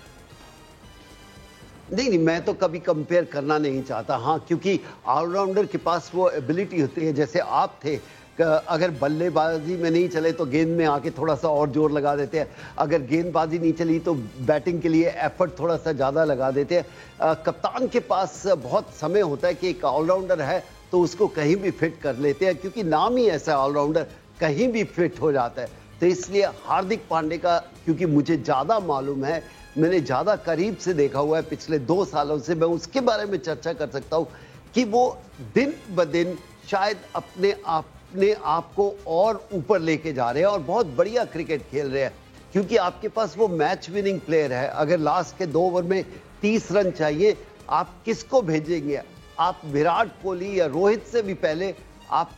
Speaker 5: नहीं, मैं तो कभी कंपेयर करना नहीं चाहता। हाँ, क्योंकि ऑलराउंडर के पास वो एबिलिटी होती है, जैसे आप थे, अगर बल्लेबाजी में नहीं चले तो गेंद में आके थोड़ा सा और जोर लगा देते हैं, अगर गेंदबाजी नहीं चली तो बैटिंग के लिए एफर्ट थोड़ा सा ज़्यादा लगा देते हैं। कप्तान के पास बहुत समय होता है कि एक ऑलराउंडर है तो उसको कहीं भी फिट कर लेते हैं, क्योंकि नाम ही ऐसा ऑलराउंडर, कहीं भी फिट हो जाता है। तो इसलिए हार्दिक पांड्या का, क्योंकि मुझे ज़्यादा मालूम है, मैंने ज़्यादा करीब से देखा हुआ है पिछले 2 सालों से, मैं उसके बारे में चर्चा कर सकता हूँ कि वो दिन ब दिन शायद अपने आप को और ऊपर लेके जा रहे हैं और बहुत बढ़िया क्रिकेट खेल रहे हैं। क्योंकि आपके पास वो मैच विनिंग प्लेयर है। अगर लास्ट के 2 ओवर में 30 रन चाहिए, आप किसको भेजेंगे? आप विराट कोहली या रोहित से भी पहले आप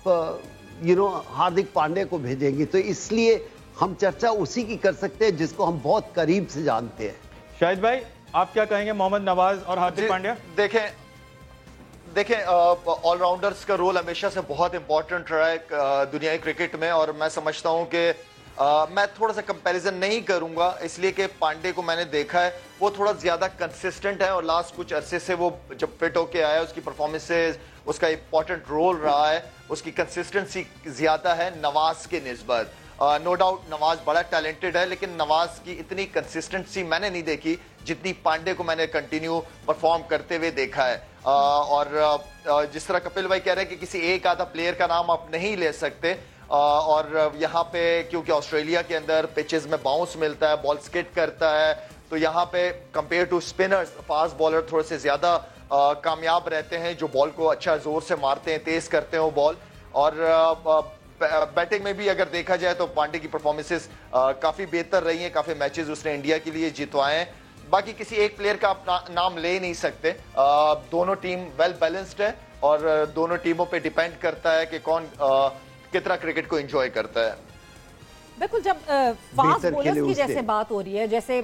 Speaker 5: हार्दिक पांड्या को भेजेंगे। तो इसलिए हम चर्चा उसी की कर सकते हैं जिसको हम बहुत करीब से जानते हैं।
Speaker 6: शाहिद भाई, आप क्या कहेंगे मोहम्मद नवाज और हार्दिक पांड्या?
Speaker 3: देखें ऑलराउंडर्स का रोल हमेशा से बहुत इंपॉर्टेंट रहा है दुनिया क्रिकेट में, और मैं समझता हूं कि मैं थोड़ा सा कंपैरिजन नहीं करूंगा, इसलिए कि पांडे को मैंने देखा है वो थोड़ा ज्यादा कंसिस्टेंट है और लास्ट कुछ अरसे से वो जब फिट होके आया उसकी परफॉर्मेंसेस, उसका इंपॉर्टेंट रोल रहा है, उसकी कंसिस्टेंसी ज्यादा है नवाज के निस्बत। नो डाउट नवाज बड़ा टैलेंटेड है, लेकिन नवाज की इतनी कंसिस्टेंसी मैंने नहीं देखी जितनी पांडे को मैंने कंटिन्यू परफॉर्म करते हुए देखा है। और जिस तरह कपिल भाई कह रहे हैं कि किसी एक आधा प्लेयर का नाम आप नहीं ले सकते, और यहाँ पे क्योंकि ऑस्ट्रेलिया के अंदर पिचेस में बाउंस मिलता है, बॉल स्किट करता है, तो यहाँ पे compare to spinners fast bowler थोड़े से ज्यादा कामयाब रहते हैं, जो बॉल को अच्छा जोर से मारते हैं, तेज करते हैं वो बॉल। और बैटिंग में भी अगर देखा जाए तो पांडे की परफॉर्मेंसेस काफी बेहतर रही हैं, काफी मैचेस उसने इंडिया के लिए जितवाए हैं। बाकी किसी एक प्लेयर का आप नाम ले नहीं सकते। दोनों टीम वेल बैलेंस्ड है और दोनों टीमों पे डिपेंड करता है कि कौन कितना क्रिकेट को एंजॉय करता है।
Speaker 1: बिल्कुल, जब फास्ट बॉलर्स की जैसे बात हो रही है, जैसे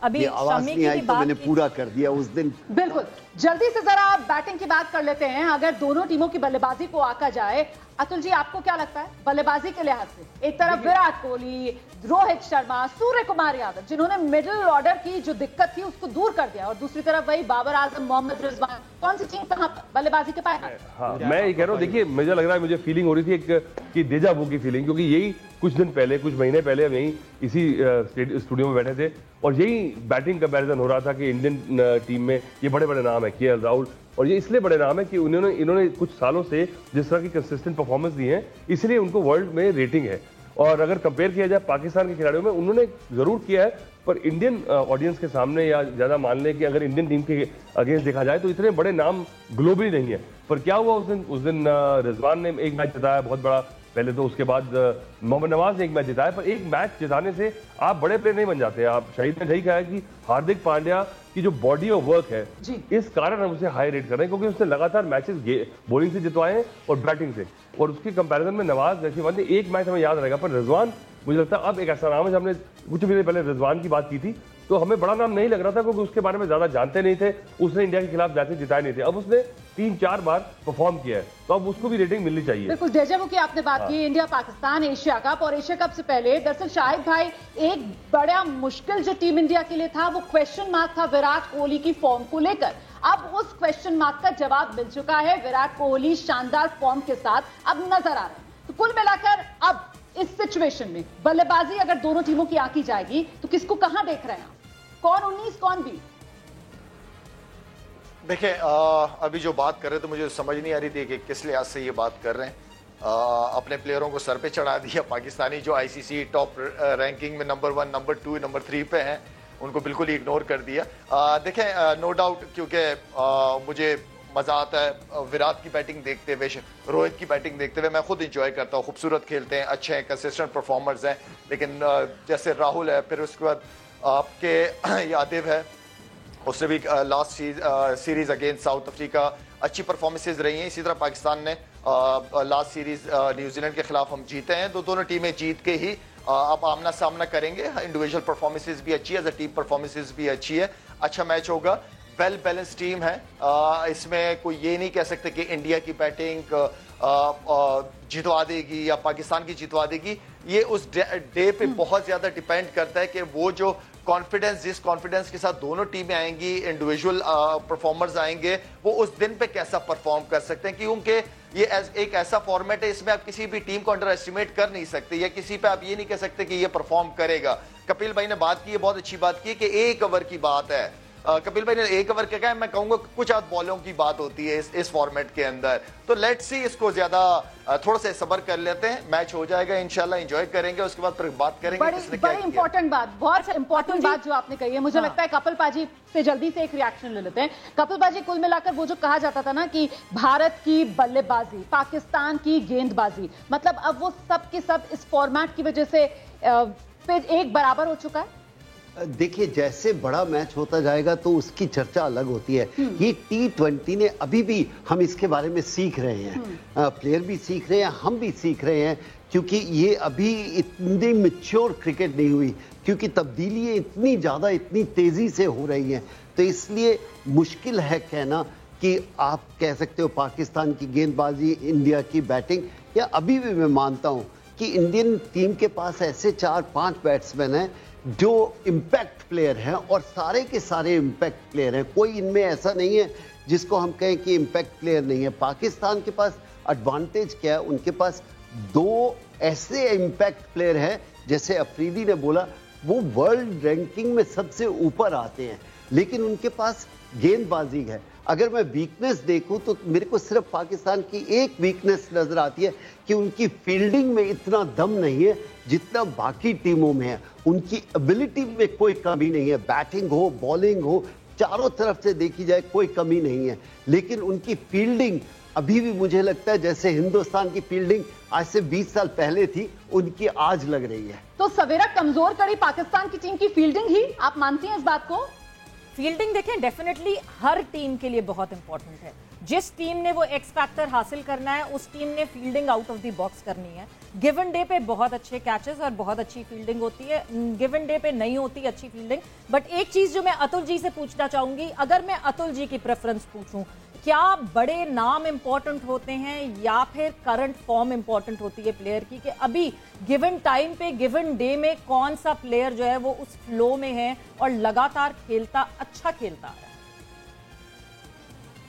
Speaker 1: अभी शमी की भी बात
Speaker 5: मैंने पूरा कर दिया उस दिन।
Speaker 4: बिल्कुल, जल्दी से जरा आप बैटिंग की बात कर लेते हैं। अगर दोनों टीमों की बल्लेबाजी को आका जाए, अतुल जी आपको क्या लगता है बल्लेबाजी के लिहाज से? एक तरफ विराट कोहली, रोहित शर्मा, सूर्य कुमार यादव जिन्होंने मिडिल ऑर्डर की जो दिक्कत थी उसको दूर कर दिया, और दूसरी तरफ वही बाबर आजम, मोहम्मद रिजवान, कौन सी टीम कहां बल्लेबाजी के पाए?
Speaker 7: हाँ, मैं ये कह रहा हूँ, देखिए मुझे लग रहा है, मुझे फीलिंग हो रही थी कि डेजा वू की फीलिंग, क्योंकि यही कुछ दिन पहले, कुछ महीने पहले हम यही इसी स्टूडियो में बैठे थे और यही बैटिंग कंपैरिजन हो रहा था कि इंडियन टीम में ये बड़े बड़े नाम है, केएल राहुल, और ये इसलिए बड़े नाम है कि इन्होंने कुछ सालों से जिस तरह की कंसिस्टेंट परफॉर्मेंस दी है, इसलिए उनको वर्ल्ड में रेटिंग है। और अगर कंपेयर किया जाए पाकिस्तान के खिलाड़ियों में, उन्होंने जरूर किया है, पर इंडियन ऑडियंस के सामने या ज्यादा मान लें कि अगर इंडियन टीम के अगेंस्ट देखा जाए तो इतने बड़े नाम ग्लोबली नहीं है। पर क्या हुआ उस दिन रिजवान ने एक मैच जिताया बहुत बड़ा, पहले तो उसके बाद मोहम्मद नवाज ने एक मैच जिताया, पर एक मैच जिताने से आप बड़े प्लेयर नहीं बन जाते। आप शाहिद ने सही कहा कि हार्दिक पांड्या की जो बॉडी ऑफ वर्क है, इस कारण हम उसे हाई रेट कर रहे हैं, क्योंकि उसने लगातार मैचेस बॉलिंग से जितवाए हैं और बैटिंग से, और उसके कंपैरिजन में नवाज जैसी बात एक मैच हमें याद रहेगा। पर रिजवान मुझे लगता है अब एक ऐसा नाम है, हमने कुछ महीने पहले रिजवान की बात की थी तो हमें बड़ा नाम नहीं लग रहा था, क्योंकि उसके बारे में ज्यादा जानते नहीं थे, उसने इंडिया के खिलाफ मैचेस जिताए नहीं थे। अब उसने 3-4 बार परफॉर्म किया है, तो अब उसको भी रेटिंग मिलनी चाहिए।
Speaker 4: बिल्कुल, डेजा वू की आपने बात की, इंडिया पाकिस्तान एशिया कप, और एशिया कप से पहले दरअसल शाहिद भाई एक बड़ा मुश्किल जो टीम इंडिया के लिए था वो क्वेश्चन मार्क था विराट कोहली की फॉर्म को लेकर। अब उस क्वेश्चन मार्क का जवाब मिल चुका है, विराट कोहली शानदार फॉर्म के साथ अब नजर आ रहे हैं। तो कुल मिलाकर अब इस सिचुएशन में बल्लेबाजी अगर दोनों टीमों की आकी जाएगी तो किसको कहां देख रहे हैं, कौन 19 कौन 20?
Speaker 3: देखिए, अभी जो बात कर रहे थे मुझे समझ नहीं आ रही थी कि किस लिहाज से ये बात कर रहे हैं। अपने प्लेयरों को सर पे चढ़ा दिया पाकिस्तानी, जो आईसीसी टॉप रैंकिंग में नंबर 1, नंबर 2, नंबर 3 पे हैं, उनको बिल्कुल ही इग्नोर कर दिया। देखें, नो डाउट, क्योंकि मुझे मजा आता है विराट की बैटिंग देखते हुए, रोहित की बैटिंग देखते हुए। मैं खुद इंजॉय करता हूँ, खूबसूरत खेलते हैं, अच्छे हैं, कंसिस्टेंट परफॉर्मर्स हैं। लेकिन जैसे राहुल है, फिर उसके बाद आपके यादव है, उससे भी last series against south Africa अच्छी परफॉर्मेंसेज रही हैं। इसी तरह पाकिस्तान ने लास्ट सीरीज न्यूजीलैंड के खिलाफ हम जीते हैं, तो दोनों टीमें जीत के ही अब आमना सामना करेंगे। इंडिविजुअल परफॉर्मेंसेज भी अच्छी है, एज अ टीम परफॉर्मेंसेज भी अच्छी है, अच्छा मैच होगा। वेल बैलेंस टीम है, इसमें कोई ये नहीं कह सकते कि इंडिया की बैटिंग जितवा देगी या पाकिस्तान की जितवा देगी। ये उस डे पे बहुत ज्यादा डिपेंड करता है कि वो जो कॉन्फिडेंस, जिस कॉन्फिडेंस के साथ दोनों टीमें आएंगी, इंडिविजुअल परफॉर्मर्स आएंगे, वो उस दिन पे कैसा परफॉर्म कर सकते हैं। क्योंकि ये एक ऐसा फॉर्मेट है, इसमें आप किसी भी टीम को अंडर एस्टिमेट कर नहीं सकते, या किसी पे आप ये नहीं कह सकते कि ये परफॉर्म करेगा। कपिल भाई ने बात की है, बहुत अच्छी बात की है कि 1 ओवर की बात है। कपिल भाई ने 1 ओवर क्या कहा, मैं कहूंगा कुछ आध बॉलों की बात होती है इस फॉर्मेट के अंदर। तो लेट्स सी, इसको ज्यादा थोड़ा सा सब्र कर लेते हैं, मैच हो जाएगा इंशाल्लाह, एंजॉय करेंगे, उसके बाद फिर बात करेंगे किसने क्या किया।
Speaker 4: इंपॉर्टेंट बात, बहुत इंपॉर्टेंट बात जो आपने कही है, मुझे लगता है कपिल पाजी से जल्दी से एक रिएक्शन ले लेते हैं। कपिल पाजी, कुल मिलाकर वो जो कहा जाता था ना कि भारत की बल्लेबाजी, पाकिस्तान की गेंदबाजी, मतलब अब वो सब के सब इस फॉर्मेट की वजह से फिर एक बराबर हो चुका है।
Speaker 5: देखिए, जैसे बड़ा मैच होता जाएगा तो उसकी चर्चा अलग होती है। ये T20 ने अभी भी हम इसके बारे में सीख रहे हैं, प्लेयर भी सीख रहे हैं, हम भी सीख रहे हैं, क्योंकि ये अभी इतनी मैच्योर क्रिकेट नहीं हुई, क्योंकि तब्दीलियां इतनी ज़्यादा, इतनी तेज़ी से हो रही हैं। तो इसलिए मुश्किल है कहना कि आप कह सकते हो पाकिस्तान की गेंदबाजी, इंडिया की बैटिंग, या अभी भी मैं मानता हूँ कि इंडियन टीम के पास ऐसे 4-5 बैट्समैन हैं जो इम्पैक्ट प्लेयर हैं, और सारे के सारे इम्पैक्ट प्लेयर हैं। कोई इनमें ऐसा नहीं है जिसको हम कहें कि इम्पैक्ट प्लेयर नहीं है। पाकिस्तान के पास एडवांटेज क्या है, उनके पास 2 ऐसे इम्पैक्ट प्लेयर हैं, जैसे अफरीदी ने बोला, वो वर्ल्ड रैंकिंग में सबसे ऊपर आते हैं, लेकिन उनके पास गेंदबाजी है। अगर मैं वीकनेस देखूं तो मेरे को सिर्फ पाकिस्तान की एक वीकनेस नजर आती है कि उनकी फील्डिंग में इतना दम नहीं है जितना बाकी टीमों में है। उनकी एबिलिटी में कोई कमी नहीं है, बैटिंग हो, बॉलिंग हो, चारों तरफ से देखी जाए कोई कमी नहीं है, लेकिन उनकी फील्डिंग अभी भी मुझे लगता है जैसे हिंदुस्तान की फील्डिंग आज से 20 साल पहले थी, उनकी आज लग रही है।
Speaker 4: तो सवेरा कमजोर कड़ी पाकिस्तान की टीम की फील्डिंग ही, आप मानती हैं इस बात को?
Speaker 1: फील्डिंग देखें, डेफिनेटली हर टीम के लिए बहुत इंपॉर्टेंट है। जिस टीम ने वो एक्स फैक्टर हासिल करना है, उस टीम ने fielding out of the box करनी है। गिवन डे पे बहुत अच्छे कैचेस और बहुत अच्छी फील्डिंग होती है, गिवन डे पे नहीं होती अच्छी फील्डिंग। बट एक चीज जो मैं अतुल जी से पूछना चाहूंगी, अगर मैं अतुल जी की प्रेफरेंस पूछूं, क्या बड़े नाम इंपॉर्टेंट होते हैं या फिर करंट फॉर्म इंपॉर्टेंट होती है प्लेयर की, कि अभी गिवन टाइम पे गिवन डे में कौन सा प्लेयर जो है वो उस फ्लो में है और लगातार अच्छा खेलता है?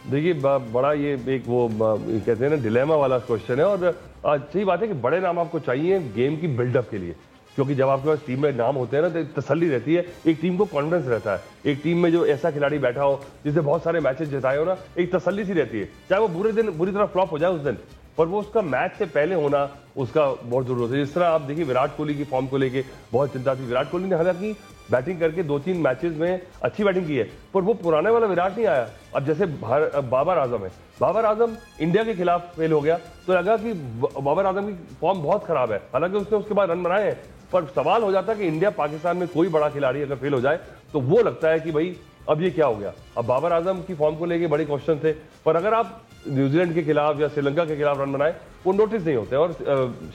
Speaker 7: देखिए बड़ा ये एक वो कहते हैं ना डिलेमा वाला क्वेश्चन है, और सही बात है कि बड़े नाम आपको चाहिए गेम की बिल्डअप के लिए, क्योंकि जब आपके पास टीम में नाम होते हैं ना तो तसल्ली रहती है, एक टीम को कॉन्फिडेंस रहता है। एक टीम में जो ऐसा खिलाड़ी बैठा हो जिसे बहुत सारे मैचेस जिताए हो ना, एक तसल्ली सी रहती है, चाहे वो बुरी तरह फ्लॉप हो जाए उस दिन, पर वो उसका मैच से पहले होना उसका बहुत जरूरत है। जिस तरह आप देखिए विराट कोहली की फॉर्म को लेके बहुत चिंता थी। विराट कोहली ने हालांकि बैटिंग करके 2-3 मैचेस में अच्छी बैटिंग की है, पर वो पुराने वाला विराट नहीं आया। अब जैसे बाबर आजम है, बाबर आजम इंडिया के खिलाफ फेल हो गया तो लगा कि बाबर आजम की फॉर्म बहुत खराब है, हालांकि उसने उसके बाद रन बनाए हैं, पर सवाल हो जाता है कि इंडिया पाकिस्तान में कोई बड़ा खिलाड़ी अगर फेल हो जाए तो वो लगता है कि भाई अब ये क्या हो गया। अब बाबर आजम की फॉर्म को लेके बड़े क्वेश्चन थे, पर अगर आप न्यूजीलैंड के खिलाफ या श्रीलंका के खिलाफ रन बनाए वो नोटिस नहीं होते। और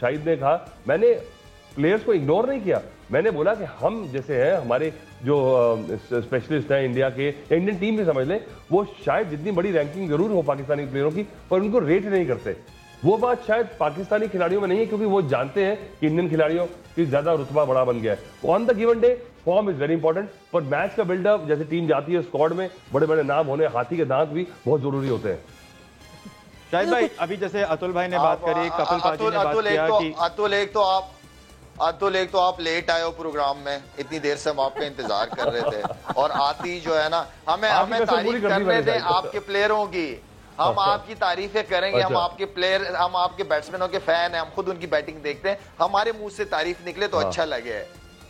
Speaker 7: शाहिद ने कहा, मैंने प्लेयर्स को इग्नोर नहीं किया, मैंने बोला कि हम जैसे हैं, हमारे जो स्पेशलिस्ट हैं इंडिया के, इंडियन टीम भी समझ लें, वो शायद जितनी बड़ी रैंकिंग जरूर हो पाकिस्तानी प्लेयरों की, पर उनको रेट नहीं करते। वो बात शायद पाकिस्तानी खिलाड़ियों में नहीं है, क्योंकि वो जानते हैं कि इंडियन खिलाड़ियों की ज्यादा रुतबा बड़ा बन गया है। On the given day form is very important, पर मैच का बिल्डअप, जैसे टीम जाती है स्क्वाड में बड़े बड़े नाम होने, हाथी के दांत भी बहुत जरूरी होते हैं।
Speaker 6: शाहिद भाई, अभी जैसे अतुल भाई ने बात करी, कपिल पाजी ने बात किया कि
Speaker 3: अतुल एक तो आप लेट आए हो प्रोग्राम में, इतनी देर से हम आपका इंतजार कर रहे थे, और आती जो है ना, हमें तारीफ करने दें आपके प्लेयरों की, हम आपकी तारीफें करेंगे। हम आपके प्लेयर, हम आपके बैट्समैनों के फैन हैं, हम खुद उनकी बैटिंग देखते हैं, हमारे मुंह से तारीफ निकले तो अच्छा लगे,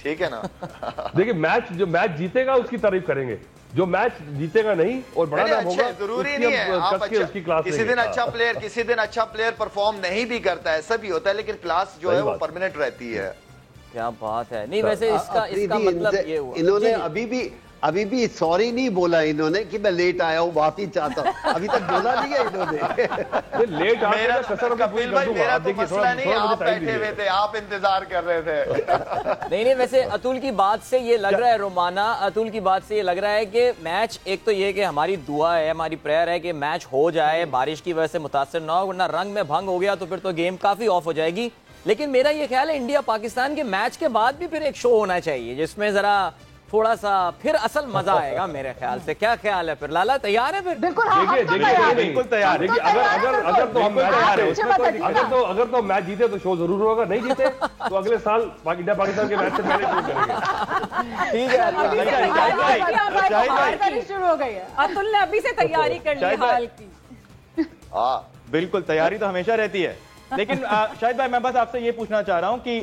Speaker 3: ठीक है ना?
Speaker 7: देखिए जो मैच जीतेगा उसकी तारीफ करेंगे, जो मैच जीतेगा नहीं और बड़ा नाम होगा
Speaker 3: जरूरी नहीं है आप अच्छा, किसी दिन अच्छा प्लेयर परफॉर्म नहीं भी करता है, ऐसा भी होता है, लेकिन क्लास जो है वो परमानेंट रहती है।
Speaker 2: क्या बात है। नहीं वैसे इसका मतलब ये हुआ,
Speaker 5: इन्होंने अभी भी सॉरी नहीं बोला इन्होंने कि मैं लेट आया हूँ, माफी चाहता हूँ, अभी तक बोला नहीं है इन्होंने।
Speaker 7: लेट
Speaker 3: मेरा कपिल भाई, मेरा तो मसला नहीं, आप बैठे हुए थे, आप इंतजार कर रहे थे।
Speaker 2: नहीं वैसे अतुल की बात से ये लग रहा है, रोमाना, अतुल की बात से ये लग रहा है कि मैच, एक तो ये कि हमारी दुआ है, हमारी प्रेयर है कि मैच हो जाए, बारिश की वजह से मुतासर ना हो, वरना रंग में भंग हो गया तो फिर तो गेम काफी ऑफ हो जाएगी। लेकिन मेरा ये ख्याल है इंडिया पाकिस्तान के मैच के बाद भी फिर एक शो होना चाहिए, जिसमें जरा थोड़ा सा फिर असल मजा आएगा मेरे ख्याल से। क्या ख्याल है फिर लाला, तैयार है फिर?
Speaker 4: बिल्कुल
Speaker 7: बिल्कुल तैयार। देखिए अगर तो हम तैयार है, अगर तो मैच जीते तो शो जरूर होगा, नहीं जीते तो अगले साल इंडिया पाकिस्तान के मैच से पहले शो करेंगे।
Speaker 1: ठीक है, शुरू हो गई है, अतुल ने अभी से तैयारी कर ली हाल की।
Speaker 6: बिल्कुल, तैयारी तो हमेशा रहती है। लेकिन शाहिद भाई, मैं बस आपसे ये पूछना चाह रहा हूं कि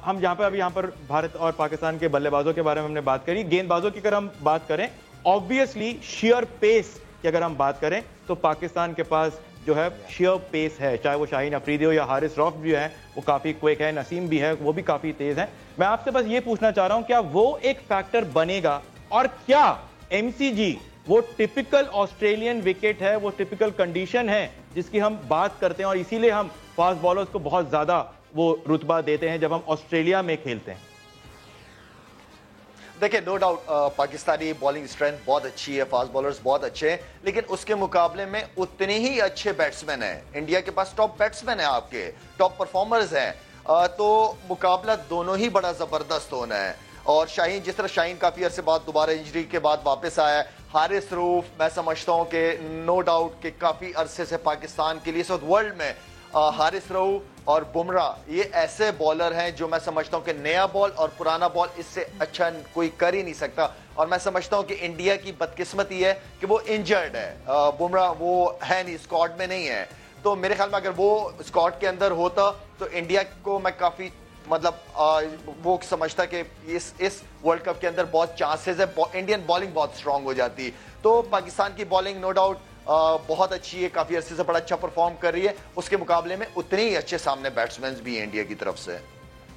Speaker 6: हम जहां पर अभी यहाँ पर भारत और पाकिस्तान के बल्लेबाजों के बारे में हमने बात करी, गेंदबाजों की अगर हम बात करें, ऑब्वियसली शेयर पेस की अगर हम बात करें तो पाकिस्तान के पास जो है शेयर पेस है, चाहे वो शाहीन अफरीदी हो या हारिस रऊफ भी है, वो काफी क्विक है, नसीम भी है, वो भी काफी तेज है। मैं आपसे बस ये पूछना चाह रहा हूं, क्या वो एक फैक्टर बनेगा, और क्या एमसीजी वो टिपिकल ऑस्ट्रेलियन विकेट है, वो टिपिकल कंडीशन है जिसकी हम बात करते हैं, और इसीलिए हम फास्ट बॉलर्स को बहुत ज्यादा वो रुतबा देते हैं जब हम ऑस्ट्रेलिया में खेलते हैं?
Speaker 3: देखिए, no doubt Pakistani bowling strength बहुत अच्छी है, फास्ट बॉलर्स बहुत अच्छे हैं, लेकिन उसके मुकाबले में उतने ही अच्छे बैट्समैन हैं। इंडिया के पास टॉप बैट्समैन हैं, आपके टॉप परफॉर्मर्स हैं, तो मुकाबला दोनों ही बड़ा जबरदस्त होना है। और शाहीन, जिस तरह शाहीन काफी अरसे बाद दोबारा इंजरी के बाद वापस आया है, हारिस रऊफ मैं समझता हूं कि नो डाउट कि काफी अरसे से पाकिस्तान के लिए इस वक्त वर्ल्ड में हारिस रऊफ और बुमराह ये ऐसे बॉलर हैं जो मैं समझता हूं कि नया बॉल और पुराना बॉल इससे अच्छा कोई कर ही नहीं सकता। और मैं समझता हूं कि इंडिया की बदकिस्मती है कि वो इंजर्ड है, बुमराह वो है नहीं, स्क्वाड में नहीं है। तो मेरे ख्याल में अगर वो स्क्वाड के अंदर होता तो इंडिया को मैं काफी वो समझता कि इस वर्ल्ड कप के अंदर बहुत चांसेस है, इंडियन बॉलिंग बहुत स्ट्रांग हो जाती। तो पाकिस्तान की बॉलिंग नो डाउट बहुत अच्छी है, काफी अरसे से बड़ा अच्छा परफॉर्म कर रही है, उसके मुकाबले में उतने ही अच्छे सामने बैट्समैन भी हैं इंडिया की तरफ से।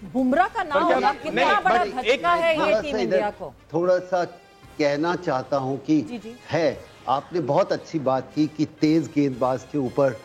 Speaker 1: बुमराह का नाम होना कितना बड़ा धक्का है ये टीम इंडिया को।
Speaker 5: थोड़ा सा कहना चाहता हूं कि
Speaker 1: जी।
Speaker 5: है, आपने बहुत अच्छी बात की कि तेज गेंदबाज के ऊपर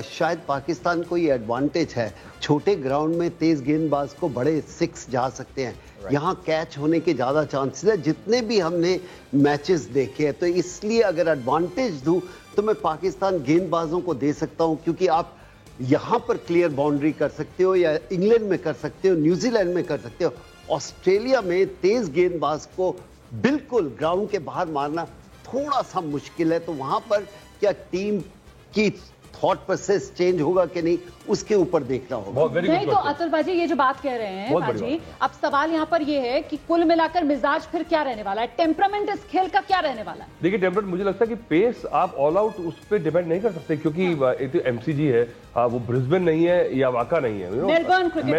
Speaker 5: शायद पाकिस्तान को ये एडवांटेज है, छोटे ग्राउंड में तेज गेंदबाज को बड़े सिक्स जा सकते हैं, यहाँ कैच होने के ज़्यादा चांसेस है जितने भी हमने मैचेस देखे हैं। तो इसलिए अगर एडवांटेज दूं तो मैं पाकिस्तान गेंदबाजों को दे सकता हूं, क्योंकि आप यहाँ पर क्लियर बाउंड्री कर सकते हो या इंग्लैंड में कर सकते हो, न्यूजीलैंड में कर सकते हो, ऑस्ट्रेलिया में तेज गेंदबाज को बिल्कुल ग्राउंड के बाहर मारना थोड़ा सा मुश्किल है। तो वहां पर क्या टीम की थॉट प्रोसेस चेंज होगा कि नहीं, उसके ऊपर देखना होगा।
Speaker 4: नहीं तो अतुल भाजी ये जो बात कह रहे हैं भाजी, अब सवाल यहाँ पर ये है कि कुल मिलाकर मिजाज फिर क्या रहने वाला है, टेम्परामेंट इस खेल का क्या रहने वाला है?
Speaker 7: देखिए टेम्परामेंट, मुझे लगता है कि पेस आप ऑल आउट उस पर डिपेंड नहीं कर सकते, क्योंकि तो एमसीजी है, वो ब्रिस्बेन नहीं है या वाका नहीं है।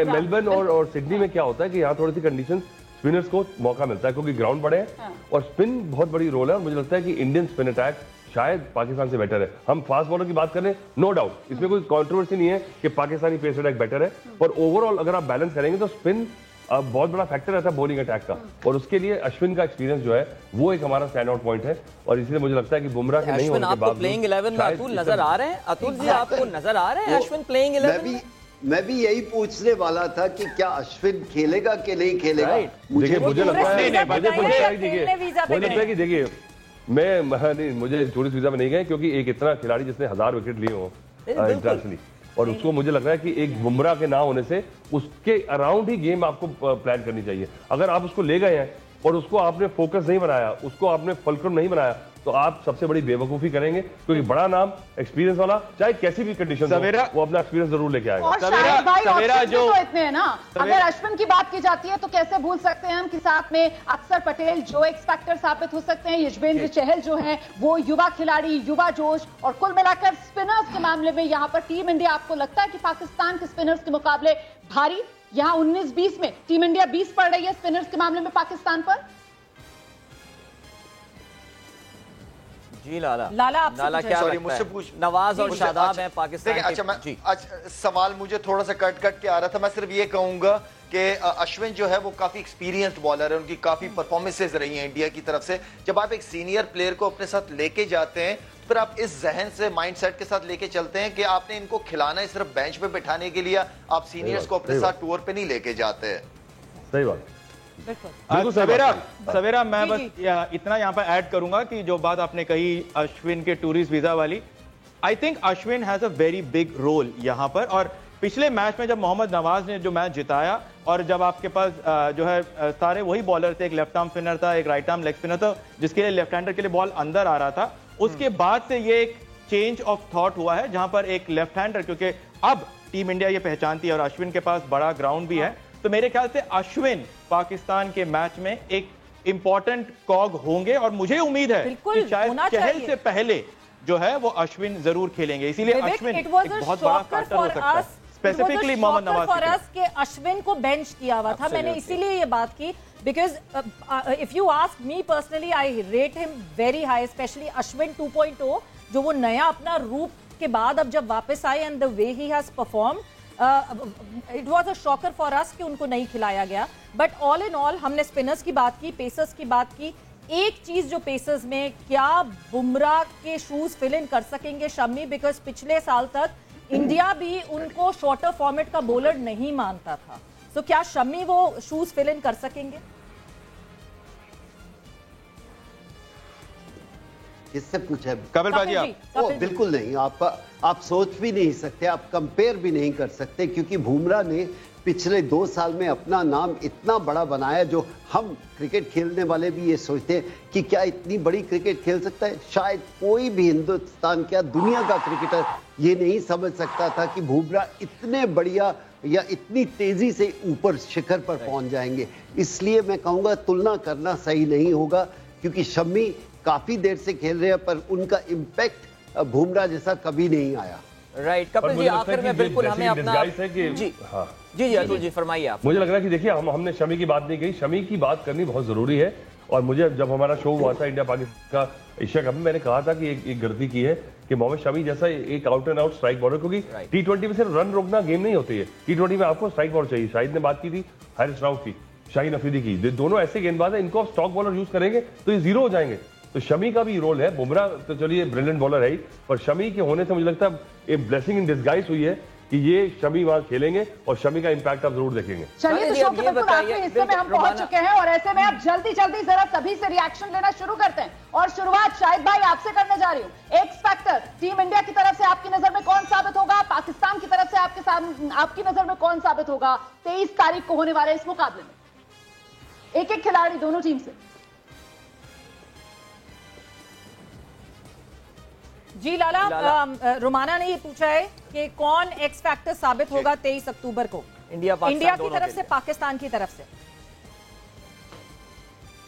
Speaker 7: मेलबर्न और सिडनी में क्या होता है कि यहाँ थोड़ी सी कंडीशन स्पिनर्स को मौका मिलता है क्योंकि ग्राउंड बड़े हैं और स्पिन बहुत बड़ी रोल है। और मुझे लगता है कि इंडियन स्पिन अटैक शायद पाकिस्तान से बेटर है। हम फास्ट बॉलर की बात करें, नो डाउट, इसमें कोई कंट्रोवर्सी नहीं है कि पाकिस्तानी पेस अटैक बेटर है, और ओवरऑल अगर आप बैलेंस करेंगे तो स्पिन बहुत बड़ा फैक्टर रहता है बॉलिंग अटैक का, और उसके लिए अश्विन का एक्सपीरियंस जो है वो एक हमारा स्टैंड आउट पॉइंट है। और इसलिए मुझे लगता है कि बुमराह के नहीं होने के बाद
Speaker 2: प्लेइंग 11 में अतुल नजर आ रहे हैं। अतुल जी आपको नजर आ रहे हैं अश्विन प्लेइंग 11?
Speaker 5: मैं भी यही पूछने वाला था कि क्या अश्विन खेलेगा कि नहीं खेलेगा।
Speaker 7: मुझे लगता है कि देखिए मुझे टूरिस्ट वीजा में नहीं गए, क्योंकि एक इतना खिलाड़ी जिसने 1000 विकेट लिए हो इंटरनेशनली, और उसको मुझे लग रहा है कि एक बुमराह के ना होने से उसके अराउंड ही गेम आपको प्लान करनी चाहिए। अगर आप उसको ले गए हैं और उसको आपने फोकस नहीं बनाया, उसको आपने फुलक्रम नहीं बनाया, तो आप सबसे बड़ी बेवकूफी करेंगे, क्योंकि बड़ा नाम एक्सपीरियंस वाला चाहे कैसी भी कंडीशन वो अपना एक्सपीरियंस जरूर लेके आएगा।
Speaker 4: और सवेरा जो तो इतने हैं ना, अगर अश्विन की बात की जाती है तो कैसे भूल सकते हैं हम कि साथ में अक्षर पटेल जो एक्स फैक्टर साबित हो सकते हैं, युजवेंद्र चहल जो है वो युवा खिलाड़ी, युवा जोश, और कुल मिलाकर स्पिनर्स के मामले में यहाँ पर टीम इंडिया, आपको लगता है कि पाकिस्तान के स्पिनर्स के मुकाबले भारी, यहाँ 19-20 में टीम इंडिया 20 पड़ रही है स्पिनर्स के मामले में पाकिस्तान पर?
Speaker 2: जी लाला क्या
Speaker 3: सॉरी मुझसे पूछ,
Speaker 2: नवाज और शादाब हैं पाकिस्तान।
Speaker 3: अच्छा मैं सवाल मुझे थोड़ा सा कट के आ रहा था, मैं सिर्फ ये कहूंगा कि अश्विन जो है वो काफी एक्सपीरियंस्ड बॉलर है, उनकी काफी परफॉर्मेंसेज रही हैं इंडिया की तरफ से। जब आप एक सीनियर प्लेयर को अपने साथ लेके जाते हैं, फिर आप इस जहन से माइंडसेट के साथ लेके चलते हैं कि आपने इनको खिलाना है सिर्फ बेंच पे बिठाने के लिए, आप सीनियर्स को अपने साथ टूर पे नहीं लेके जाते।
Speaker 7: सही बात।
Speaker 6: सवेरा मैं बस इतना यहाँ पर ऐड करूंगा कि जो बात आपने कही अश्विन के टूरिस्ट वीजा वाली, I think Ashwin has a very big role यहाँ पर। और पिछले मैच में जब मोहम्मद नवाज ने जो मैच जिताया, और जब आपके पास जो है सारे वही बॉलर थे, एक लेफ्ट आर्म स्पिनर था, एक राइट आर्म लेग स्पिनर था, जिसके लिए लेफ्ट हैंडर के लिए बॉल अंदर आ रहा था, उसके बाद से ये एक चेंज ऑफ थॉट हुआ है जहां पर एक लेफ्ट हैंडर, क्योंकि अब टीम इंडिया ये पहचानती है और अश्विन के पास बड़ा ग्राउंड भी है, तो मेरे ख्याल से अश्विन पाकिस्तान के मैच में एक इंपॉर्टेंट कॉग होंगे। और मुझे उम्मीद है कि शायद चहल से पहले जो है वो अश्विन जरूर खेलेंगे, इसीलिए अश्विन एक बहुत बड़ा फैक्टर हो सकता है, स्पेसिफिकली मोहम्मद नवाज
Speaker 1: के अश्विन को बेंच किया हुआ था। मैंने इसीलिए ये बात की because if you ask me personally, I rate him very high, specially Ashwin 2.0, जो वो नया अपना रूप के बाद अब जब वापस आए and the way he has perform, it was a shocker for us कि उनको नहीं खिलाया गया। बट ऑल इन ऑल हमने स्पिनर्स की बात की, पेसर्स की बात की। एक चीज जो पेसर्स में, क्या बुमराह के शूज फिल इन कर सकेंगे शम्मी? बिकॉज पिछले साल तक इंडिया भी उनको शॉर्टर फॉर्मेट का बॉलर नहीं मानता था, तो क्या शम्मी वो शूज फिल इन कर सकेंगे?
Speaker 5: किससे पूछा है?
Speaker 6: कपिल भाजी आप?
Speaker 5: बिल्कुल नहीं, आप सोच भी नहीं सकते, आप कंपेयर भी नहीं कर सकते, क्योंकि बुमराह ने पिछले 2 साल में अपना नाम इतना बड़ा बनाया, जो हम क्रिकेट खेलने वाले भी ये सोचते हैं कि क्या इतनी बड़ी क्रिकेट खेल सकता है। शायद कोई भी हिंदुस्तान, क्या दुनिया का क्रिकेटर ये नहीं समझ सकता था कि बुमराह इतने बढ़िया या इतनी तेजी से ऊपर शिखर पर पहुंच जाएंगे। इसलिए मैं कहूंगा तुलना करना सही नहीं होगा, क्योंकि शम्मी काफी देर से खेल रहे हैं, पर उनका इम्पैक्ट बुमराह जैसा कभी नहीं आया।
Speaker 2: राइट कपिल जी, आखिर में बिल्कुल हमें अपना जी अतुल जी फरमाइए आप।
Speaker 7: मुझे लग रहा है कि देखिए हमने शमी की बात नहीं कही, शमी की बात करनी बहुत जरूरी है। और मुझे जब हमारा शो हुआ था इंडिया पाकिस्तान का एशिया कप में, मैंने कहा था कि एक गलती की है कि मोहम्मद शमी जैसा एक out and out strike bowler, क्योंकि T20 में सिर्फ रन रोकना गेम नहीं होती है, T20 में आपको स्ट्राइक बॉलर चाहिए। शाहिद ने बात की थी हारिस राउफ की, शाहीन अफरीदी की, दोनों ऐसे गेंदबाज हैं, इनको आप स्टॉक बॉलर यूज करेंगे तो ये जीरो हो जाएंगे। तो शमी का भी रोल है, बुमराह तो चलिए ब्रिलियंट बॉलर है ही, पर शमी के होने से मुझे लगता है एक ब्लेसिंग इन डिस्गाइज हुई है कि ये शमी वहां खेलेंगे और शमी का इंपैक्ट आप जरूर देखेंगे।
Speaker 4: चलिए, तो शो के बिल्कुल आखिरी हिस्से में हम पहुंच चुके हैं और ऐसे में अब जल्दी जल्दी जरा सभी से रिएक्शन लेना शुरू करते हैं और शुरुआत शाहिद भाई आपसे करने जा रही हूं। एक्स फैक्टर टीम इंडिया की तरफ से आपकी नजर में कौन साबित होगा, पाकिस्तान की तरफ से आपकी नजर में कौन साबित होगा 23 तारीख को होने वाले इस मुकाबले में? एक एक खिलाड़ी दोनों टीम से।
Speaker 1: जी लाला, रुमाना ने ये पूछा है कि कौन एक्स फैक्टर साबित होगा 23 अक्टूबर को इंडिया की तरफ से, पाकिस्तान की तरफ से।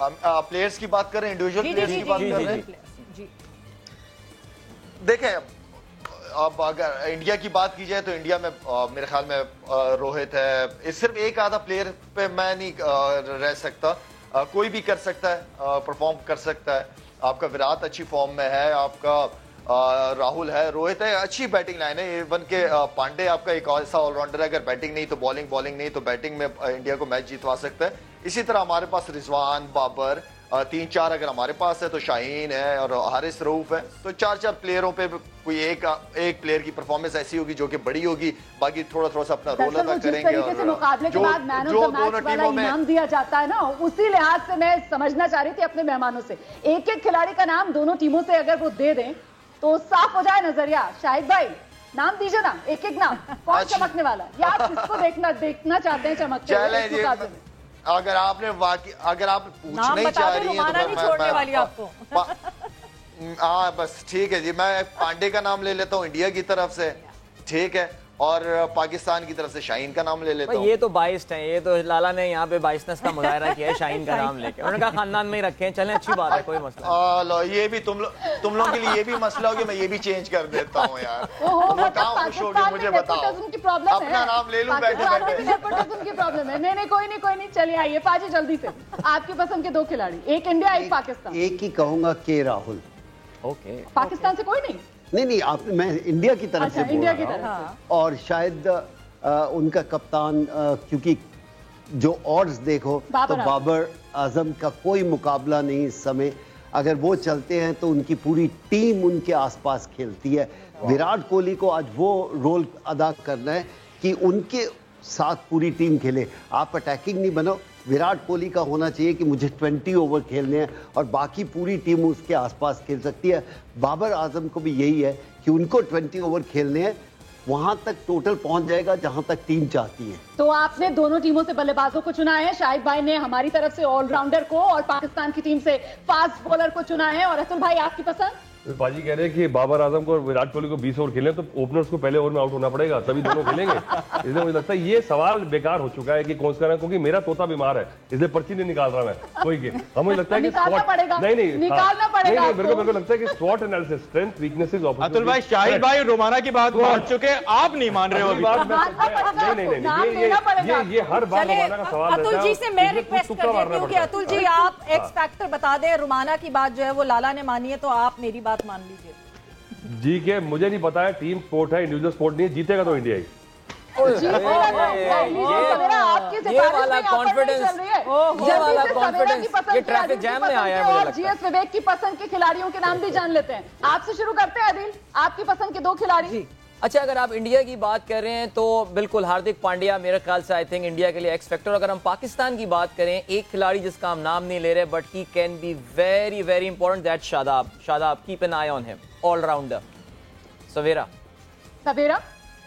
Speaker 3: प्लेयर्स की बात करें, इंडिविजुअल प्लेयर्स की बात कर रहे हैं। देखें, अब अगर इंडिया की बात की जाए तो इंडिया में मेरे ख्याल में रोहित है, सिर्फ एक आधा प्लेयर पे मैं नहीं रह सकता, कोई भी कर सकता है, परफॉर्म कर सकता है। आपका विराट अच्छी फॉर्म में है, आपका राहुल है, रोहित है, अच्छी बैटिंग लाइन है। इवन के पांडे आपका एक ऐसा ऑलराउंडर है, अगर बैटिंग नहीं तो बॉलिंग नहीं तो बैटिंग में इंडिया को मैच जितवा सकता है। इसी तरह हमारे पास रिजवान, बाबर, 3-4 अगर हमारे पास है तो शाहीन है और हारिस रऊफ है। तो 4 प्लेयरों पे कोई एक प्लेयर की परफॉर्मेंस ऐसी होगी जो कि बड़ी होगी, बाकी थोड़ा सा अपना रोल अदा करेंगे।
Speaker 4: और मुकाबले के बाद मैन ऑफ द मैच वाला इनाम दिया जाता है ना, उसी लिहाज से मैं समझना चाह रही थी अपने मेहमानों से, एक एक खिलाड़ी का नाम दोनों टीमों से अगर वो दे दें तो साफ हो जाए नजरिया। शाहिद भाई नाम दीजिए ना, एक एक नाम, कौन चमकने वाला है या आप किसको देखना चाहते हैं चमकते हुए?
Speaker 3: अगर आप पूछना ही चाह रही हैं तो
Speaker 1: नहीं छोड़ने वाली आपको।
Speaker 3: हाँ बस ठीक है जी, मैं पांडे का नाम ले लेता हूँ इंडिया की तरफ से, ठीक है, और पाकिस्तान की तरफ से शाहीन का नाम ले लेता हूँ।
Speaker 2: ये तो बाइस्ड है, ये तो लाला ने यहाँ पे बाइसनेस का मुजाहरा किया है शाहीन का नाम लेके। उन्होंने कहा खानदान में ही रखे हैं, चलें अच्छी बात है, कोई मसला
Speaker 3: लो, ये भी तुम लोगों के लिए ये भी मसला हो गया, मैं ये भी चेंज कर देता हूँ यार। तुम कहाँ खुश हो गए मुझे बताओ, अपना नाम ले लूं बैठे
Speaker 4: बैठे। प्रॉब्लम है, नहीं कोई नहीं, चलिए आइए फाजी जल्दी से आपकी पसंद के 2 खिलाड़ी, एक इंडिया एक पाकिस्तान।
Speaker 5: एक ही कहूंगा के राहुल।
Speaker 4: ओके, पाकिस्तान से कोई
Speaker 5: नहीं आप, मैं इंडिया की तरफ से बोल रहा हूं।
Speaker 4: हाँ।
Speaker 5: और शायद उनका कप्तान, क्योंकि जो ऑड्स देखो तो बाबर आजम का कोई मुकाबला नहीं इस समय, अगर वो चलते हैं तो उनकी पूरी टीम उनके आसपास खेलती है। विराट कोहली को आज वो रोल अदा करना है कि उनके साथ पूरी टीम खेले। आप अटैकिंग नहीं बनो, विराट कोहली का होना चाहिए कि मुझे 20 ओवर खेलने हैं और बाकी पूरी टीम उसके आसपास खेल सकती है। बाबर आजम को भी यही है कि उनको 20 ओवर खेलने हैं, वहां तक टोटल पहुंच जाएगा जहां तक टीम चाहती है।
Speaker 4: तो आपने दोनों टीमों से बल्लेबाजों को चुना है, शाहिद भाई ने हमारी तरफ से ऑलराउंडर को और पाकिस्तान की टीम से फास्ट बॉलर को चुना है। और अतुल भाई आपकी पसंद?
Speaker 7: बाजी कह रहे हैं कि बाबर आजम को और विराट कोहली को 20 ओवर खेलने, तो ओपनर्स को पहले ओवर में आउट होना पड़ेगा, तभी दोनों खेलेंगे। इसलिए मुझे लगता है ये सवाल बेकार हो चुका है कि कौन सा, क्योंकि मेरा तोता बीमार है, इसलिए पर्ची नहीं निकाल रहा मैं कोई गेम। हमें लगता है कि
Speaker 4: निकालना पड़ेगा।
Speaker 7: बिल्कुल लगता है कि स्वॉट एनालिसिस, स्ट्रेंथ, वीकनेसेस।
Speaker 6: अतुल भाई, शाहिद भाई रोमाना की बात पहुंच चुके, आप नहीं मान रहे हो अभी।
Speaker 7: नहीं, ये हर बार रोमाना का सवाल।
Speaker 1: अतुल जी से मैं रिक्वेस्ट कर देती हूँ कि अतुल जी आप एक्स फैक्टर बता दें। रुमाना की बात जो है वो लाला ने मानी है, तो आप मेरी बात मान लीजिए।
Speaker 7: जी के मुझे नहीं पता है, टीम स्पोर्ट है, इंडिविजुअल स्पोर्ट नहीं है, जीतेगा तो इंडिया ही।
Speaker 2: ये वाला कॉन्फिडेंस, ये ट्रैफिक जैम में आया है मुझे लगता है।
Speaker 4: जीएस विवेक की पसंद के खिलाड़ियों के नाम भी जान लेते हैं। आपसे शुरू करते हैं आदिल, आपकी पसंद के 2 खिलाड़ी।
Speaker 2: अच्छा, अगर आप इंडिया की बात कर रहे हैं तो बिल्कुल हार्दिक पांड्या मेरे ख्याल से आई थिंक इंडिया के लिए एक्स फैक्टर। अगर हम पाकिस्तान की बात करें, एक खिलाड़ी जिसका हम नाम नहीं ले रहे but he can be very very important, that Shadab, keep an eye on him, allrounder. Savera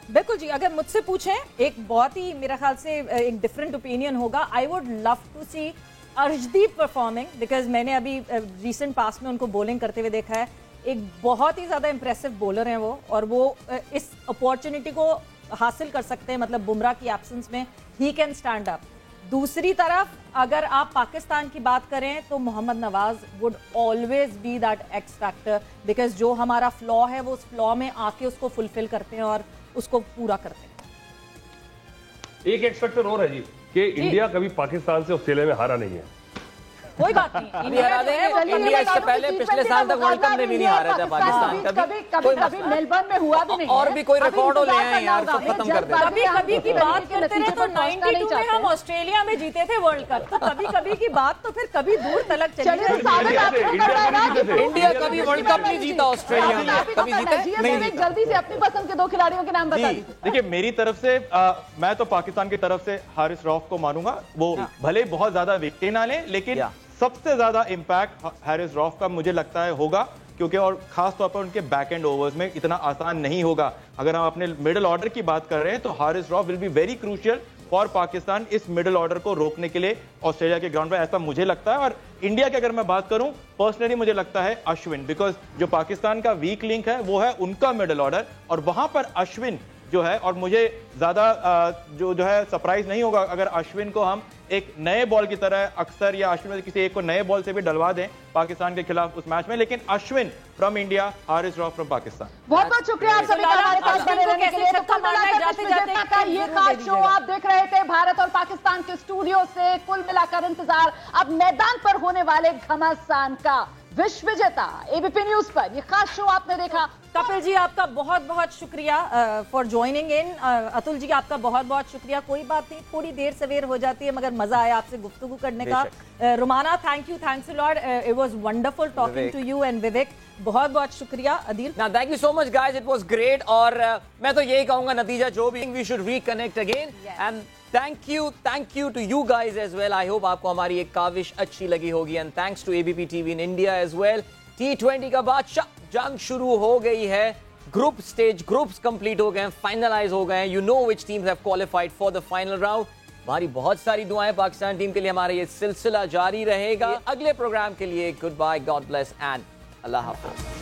Speaker 1: बिल्कुल जी, अगर मुझसे पूछें एक बहुत ही मेरे ख्याल से एक डिफरेंट ओपिनियन होगा। I would love to see Arshdeep performing, because मैंने अभी रिसेंट पास्ट में उनको बॉलिंग करते हुए देखा है। एक बहुत ही ज्यादा इंप्रेसिव बॉलर हैं वो, और वो इस अपॉर्चुनिटी को हासिल कर सकते हैं, मतलब बुमराह की एब्सेंस में ही कैन स्टैंड अप। दूसरी तरफ अगर आप पाकिस्तान की बात करें तो Mohammad Nawaz would always be that X factor, because जो हमारा फ्लॉ है वो उस फ्लॉ में आके उसको फुलफिल करते हैं और उसको पूरा करते हैं।
Speaker 7: एक एक्स फैक्टर और है जी कि इंडिया कभी पाकिस्तान से ऑस्ट्रेलिया में हारा नहीं है।
Speaker 1: कोई बात नहीं,
Speaker 2: इंडिया इससे पहले पिछले साल तक वर्ल्ड कप में भी नहीं हारा था पाकिस्तान।
Speaker 4: कभी मेलबर्न में हुआ भी नहीं,
Speaker 2: और भी कोई रिकॉर्ड हो ले आए यार, सब खत्म कर दे।
Speaker 1: कभी कभी की बात करते रहे तो 92 में हम ऑस्ट्रेलिया में जीते थे वर्ल्ड कप, तो कभी कभी की बात तो फिर कभी दूर तलक चली गई।
Speaker 2: इंडिया कभी वर्ल्ड कप नहीं जीता ऑस्ट्रेलिया में, कभी जीता नहीं।
Speaker 4: जल्दी से अपनी पसंद के 2 खिलाड़ियों के नाम बता दीजिए।
Speaker 6: देखिए मेरी तरफ से मैं तो पाकिस्तान की तरफ से हारिस रऊफ को मानूंगा। वो भले बहुत ज्यादा विकेट ना ले, लेकिन सबसे ज्यादा इंपैक्ट हारिस रऊफ का मुझे लगता है होगा, क्योंकि और खास तौर पर उनके बैक एंड ओवर्स में इतना आसान नहीं होगा। अगर हम अपने मिडिल ऑर्डर की बात कर रहे हैं तो Haris Rauf will be very crucial for Pakistan इस मिडिल ऑर्डर को रोकने के लिए ऑस्ट्रेलिया के ग्राउंड पर, ऐसा मुझे लगता है। और इंडिया की अगर मैं बात करूं पर्सनली मुझे लगता है अश्विन, बिकॉज जो पाकिस्तान का वीक लिंक है वो है उनका मिडिल ऑर्डर, और वहां पर अश्विन जो है, और मुझे ज्यादा जो है सरप्राइज नहीं होगा अगर अश्विन को हम एक नए बॉल की तरह अक्सर, या अश्विन में किसी एक को नए बॉल से भी डलवा दें पाकिस्तान के खिलाफ उस मैच में। लेकिन Ashwin from India, Haris Rauf from Pakistan.
Speaker 4: बहुत बहुत शुक्रिया आप सभी का हमारे पास बने रहने के लिए। तो कुल मिलाकर विजेता का ये खास शो आप देख रहे थे भारत और पाकिस्तान के स्टूडियो से। कुल मिलाकर इंतजार अब मैदान पर होने वाले घमासान का। विश्व विजेता एबीपी न्यूज पर ये खास शो आपने देखा।
Speaker 1: कपिल जी आपका बहुत बहुत शुक्रिया for joining in. Atul ji आपका बहुत बहुत शुक्रिया। कोई बात नहीं, थोड़ी देर सवेर हो जाती है मगर मजा आया आपसे गुफ्तगू करने का। Rumana thank you, thanks a lot, it was wonderful talking to you and Vivek. बहुत बहुत शुक्रिया। अदील
Speaker 2: ना thank you so much guys, it was great. और मैं तो यही कहूंगा नतीजा जो भी, we should reconnect again and thank you to you guys as well. I hope आपको हमारी एक काविश अच्छी लगी होगी and thanks to ABP TV in India as well. T20 का बादशाह जंग शुरू हो गई है। ग्रुप स्टेज, ग्रुप्स कंप्लीट हो गए, फाइनलाइज हो गए। You know which teams have qualified for the final round. हमारी बहुत सारी दुआएं पाकिस्तान टीम के लिए, हमारा ये सिलसिला जारी रहेगा। अगले प्रोग्राम के लिए good bye, God bless and अल्लाह हाफिज।